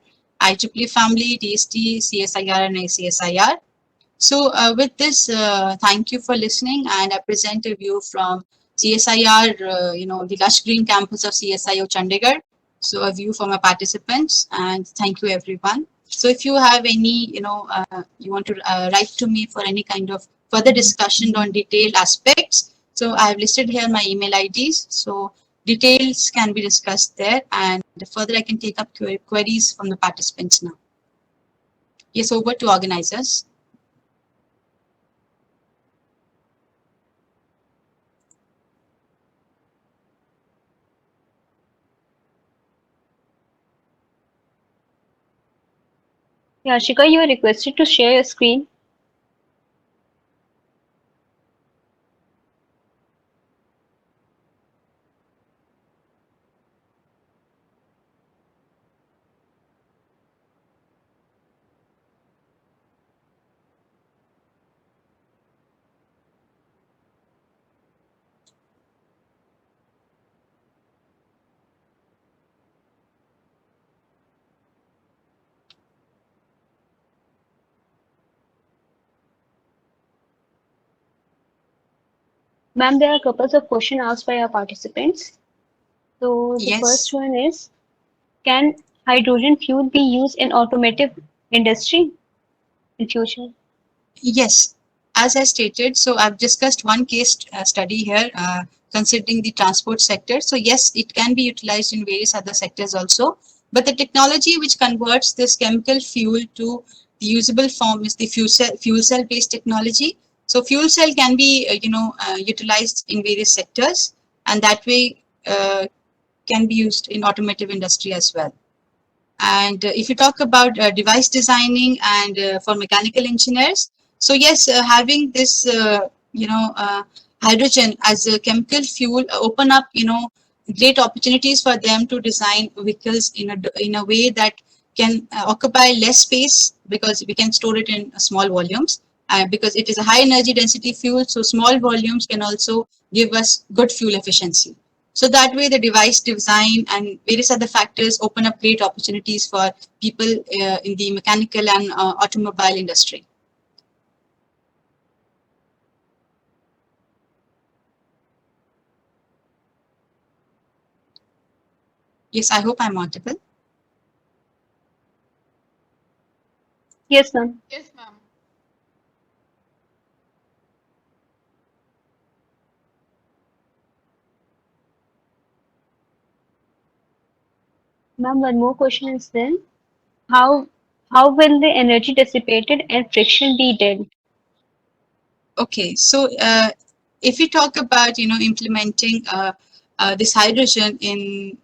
IEEE family, DST, CSIR, and ACSIR. So with this, thank you for listening, and I present a view from CSIR, the lush green campus of CSIO Chandigarh. So a view from our participants, and thank you everyone. So if you have any, you want to write to me for any kind of further discussion on detailed aspects, so I have listed here my email IDs. So details can be discussed there, and further I can take up queries from the participants now. Yes, over to organizers. Yashika, you are requested to share your screen. Ma'am, there are a couple of questions asked by our participants. So the Yes. first one is, can hydrogen fuel be used in automotive industry in future? Yes, as I stated, so I've discussed one case study here, considering the transport sector. So yes, it can be utilized in various other sectors also, but the technology which converts this chemical fuel to the usable form is the fuel cell based technology. So fuel cell can be utilized in various sectors, and that way can be used in automotive industry as well. And if you talk about device designing and for mechanical engineers, so yes, having this hydrogen as a chemical fuel open up great opportunities for them to design vehicles in a way that can occupy less space, because we can store it in small volumes, because it is a high energy density fuel, so small volumes can also give us good fuel efficiency. So that way the device design and various other factors open up great opportunities for people in the mechanical and automobile industry. Yes, I hope I'm audible. Yes, ma'am. Yes, ma'am. Ma'am, one more question is then, how will the energy dissipated and friction be dealt? Okay, so if we talk about implementing this hydrogen in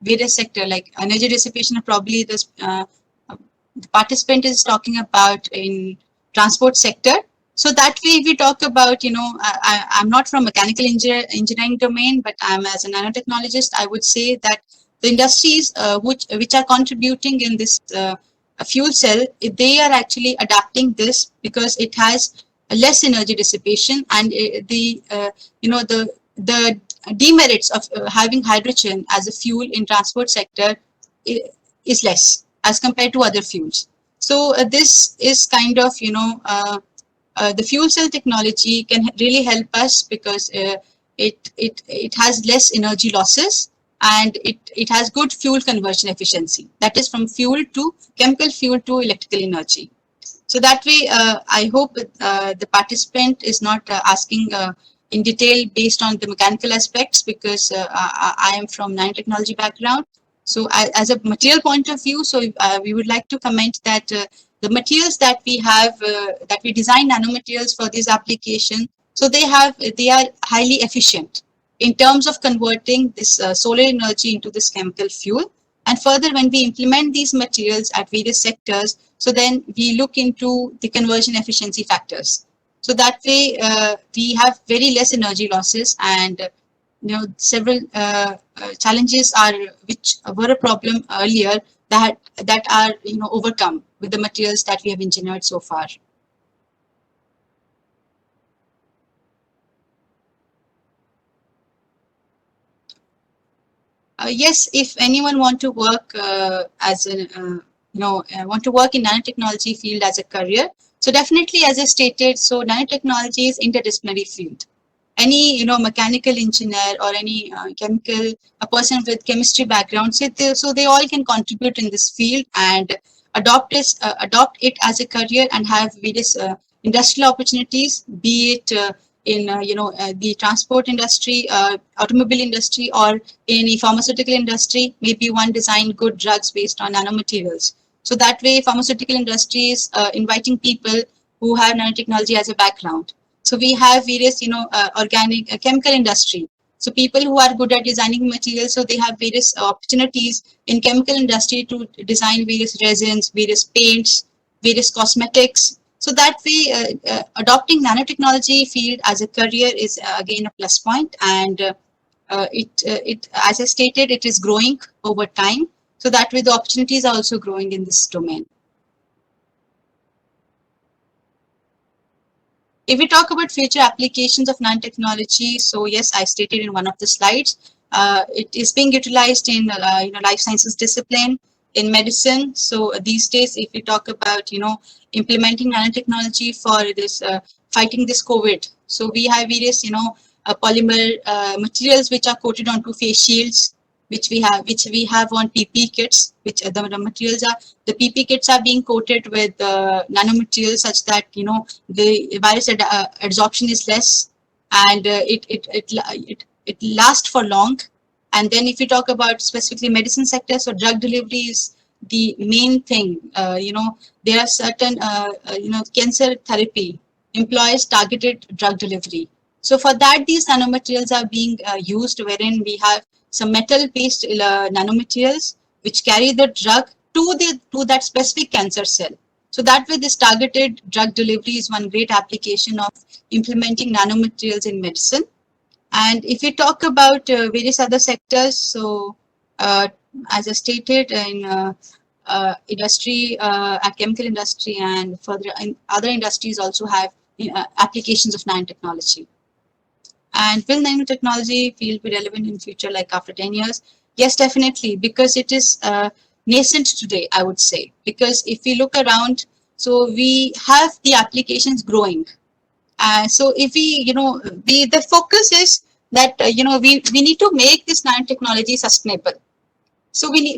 various sector like energy dissipation, probably this the participant is talking about in transport sector. So that way, if we talk about, I'm not from mechanical engineering domain, but I'm as a nanotechnologist, I would say that the industries which are contributing in this fuel cell, they are actually adapting this because it has less energy dissipation, and the demerits of having hydrogen as a fuel in transport sector is less as compared to other fuels. So this is kind of the fuel cell technology can really help us because it has less energy losses, and it has good fuel conversion efficiency. That is from fuel to chemical fuel to electrical energy. So that way, I hope the participant is not asking in detail based on the mechanical aspects, because I am from nanotechnology background. So as a material point of view, so we would like to comment that the materials that we have, that we design nanomaterials for this application, so they are highly efficient in terms of converting this solar energy into this chemical fuel. And further, when we implement these materials at various sectors, so then we look into the conversion efficiency factors. So that way, we have very less energy losses, and several challenges are which were a problem earlier that are overcome with the materials that we have engineered so far. Yes, if anyone want to work as a want to work in nanotechnology field as a career, so definitely, as I stated, so nanotechnology is interdisciplinary field. Any mechanical engineer or any a person with chemistry background, so they all can contribute in this field and adopt it as a career and have various industrial opportunities, be it in the transport industry, automobile industry, or in the pharmaceutical industry. Maybe one design good drugs based on nanomaterials. So that way, pharmaceutical industry is inviting people who have nanotechnology as a background. So we have various organic chemical industry. So people who are good at designing materials, so they have various opportunities in chemical industry to design various resins, various paints, various cosmetics. So that way, adopting nanotechnology field as a career is again a plus point, and it as I stated, it is growing over time. So that way, the opportunities are also growing in this domain. If we talk about future applications of nanotechnology, so yes, I stated in one of the slides, it is being utilized in life sciences discipline, in medicine. So these days, if we talk about implementing nanotechnology for this fighting this COVID, so we have various polymer materials which are coated onto face shields, which we have on PP kits, which the materials are, the PP kits are being coated with nanomaterials such that the virus adsorption is less, and it lasts for long. And then if you talk about specifically medicine sector, so drug delivery is the main thing. There are certain cancer therapy employs targeted drug delivery. So for that, these nanomaterials are being used, wherein we have some metal-based nanomaterials which carry the drug to that specific cancer cell. So that way, this targeted drug delivery is one great application of implementing nanomaterials in medicine. And if we talk about various other sectors, so as I stated, in industry, chemical industry, and further in other industries also have applications of nanotechnology. And will nanotechnology field be relevant in future, like after 10 years? Yes, definitely, because it is nascent today, I would say. Because if we look around, so we have the applications growing. So if we, the focus is that, we need to make this nanotechnology sustainable. So we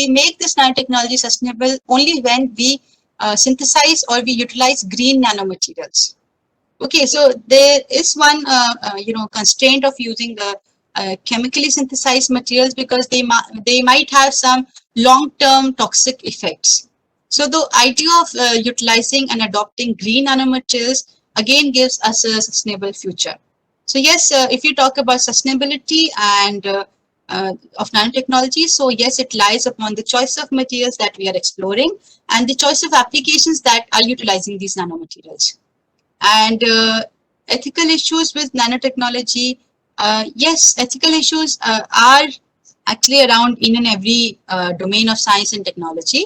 make this nanotechnology sustainable only when we synthesize or we utilize green nanomaterials. Okay, so there is one, constraint of using the chemically synthesized materials, because they might have some long-term toxic effects. So the idea of utilizing and adopting green nanomaterials again gives us a sustainable future. So yes, if you talk about sustainability and of nanotechnology, so yes, it lies upon the choice of materials that we are exploring and the choice of applications that are utilizing these nanomaterials. And ethical issues with nanotechnology, yes, ethical issues are actually around in and every domain of science and technology.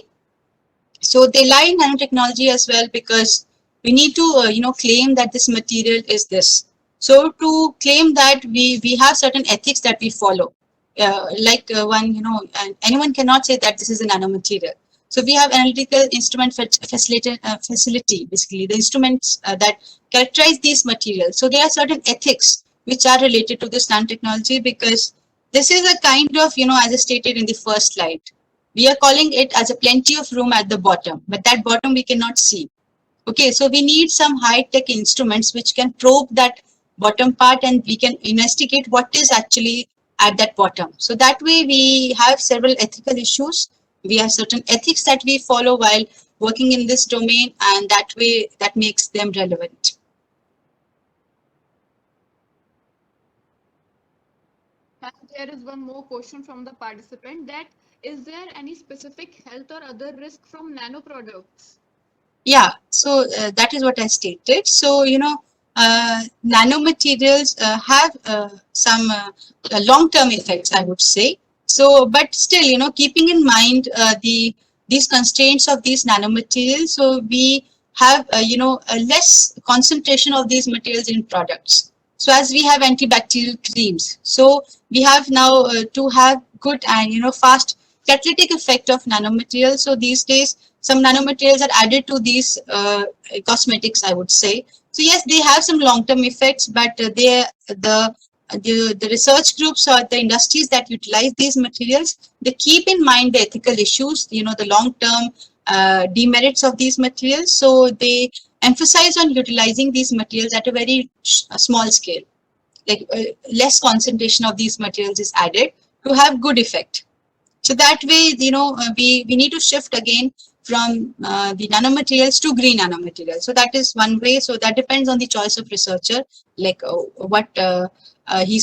So they lie in nanotechnology as well, because we need to claim that this material is this. So to claim that, we have certain ethics that we follow. One, anyone cannot say that this is a nanomaterial. So we have analytical instrument facility, basically the instruments that characterize these materials. So there are certain ethics which are related to this nanotechnology, because this is a kind of, as I stated in the first slide, we are calling it as a plenty of room at the bottom, but that bottom we cannot see. Okay, so we need some high-tech instruments which can probe that bottom part, and we can investigate what is actually at that bottom. So that way we have several ethical issues. We have certain ethics that we follow while working in this domain, and that way that makes them relevant. And there is one more question from the participant, that is there any specific health or other risk from nano products? Yeah, so that is what I stated. So, nanomaterials have some long-term effects, I would say. So, but still, keeping in mind these constraints of these nanomaterials, so we have, a less concentration of these materials in products. So as we have antibacterial creams, so we have now to have good and, fast catalytic effect of nanomaterials. So these days, some nanomaterials are added to these cosmetics, I would say. So yes, they have some long-term effects, but the research groups or the industries that utilize these materials, they keep in mind the ethical issues, the long-term demerits of these materials. So they emphasize on utilizing these materials at a very small scale, like less concentration of these materials is added to have good effect. So that way, we need to shift again from the nanomaterials to green nanomaterials. So that is one way. So that depends on the choice of researcher, like what he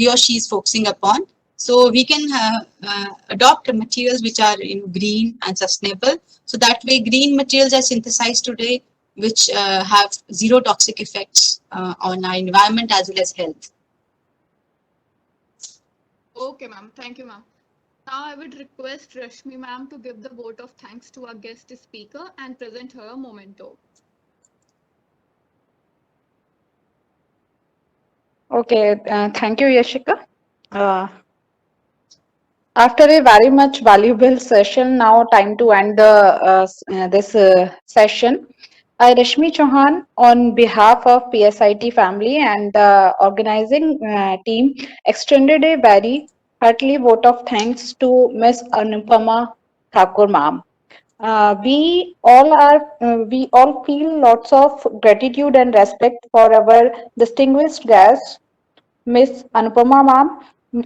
or she is focusing upon. So we can adopt materials which are green and sustainable. So that way, green materials are synthesized today, which have zero toxic effects on our environment as well as health. Okay, ma'am. Thank you, ma'am. Now I would request Rashmi ma'am to give the vote of thanks to our guest speaker and present her memento. Okay, thank you, Yashika. Uh, After a very much valuable session, now time to end this session. I, Rashmi Chauhan, on behalf of PSIT family and the organizing team, extended a very hearty vote of thanks to Ms. Anupama Thakur ma'am. We all feel lots of gratitude and respect for our distinguished guest, Ms. Anupama ma'am,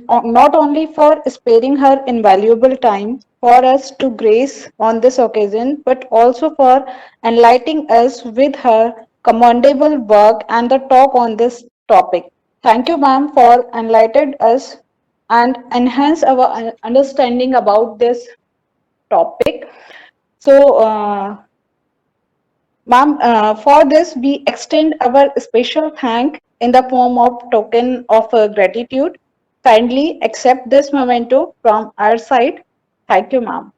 not only for sparing her invaluable time for us to grace on this occasion, but also for enlightening us with her commendable work and the talk on this topic. Thank you, ma'am, for enlightening us and enhance our understanding about this topic. So, ma'am, for this, we extend our special thank in the form of token of gratitude. Kindly accept this memento from our side. Thank you, ma'am.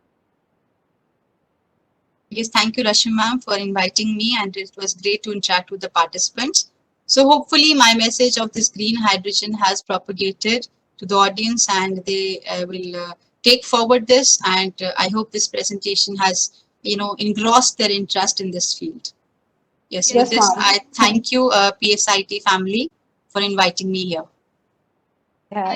Yes, thank you, Rashmi ma'am, for inviting me, and it was great to interact with the participants. So hopefully my message of this green hydrogen has propagated to the audience, and they will take forward this, and I hope this presentation has, engrossed their interest in this field. Yes, with this, I thank you, PSIT family, for inviting me here. Yeah.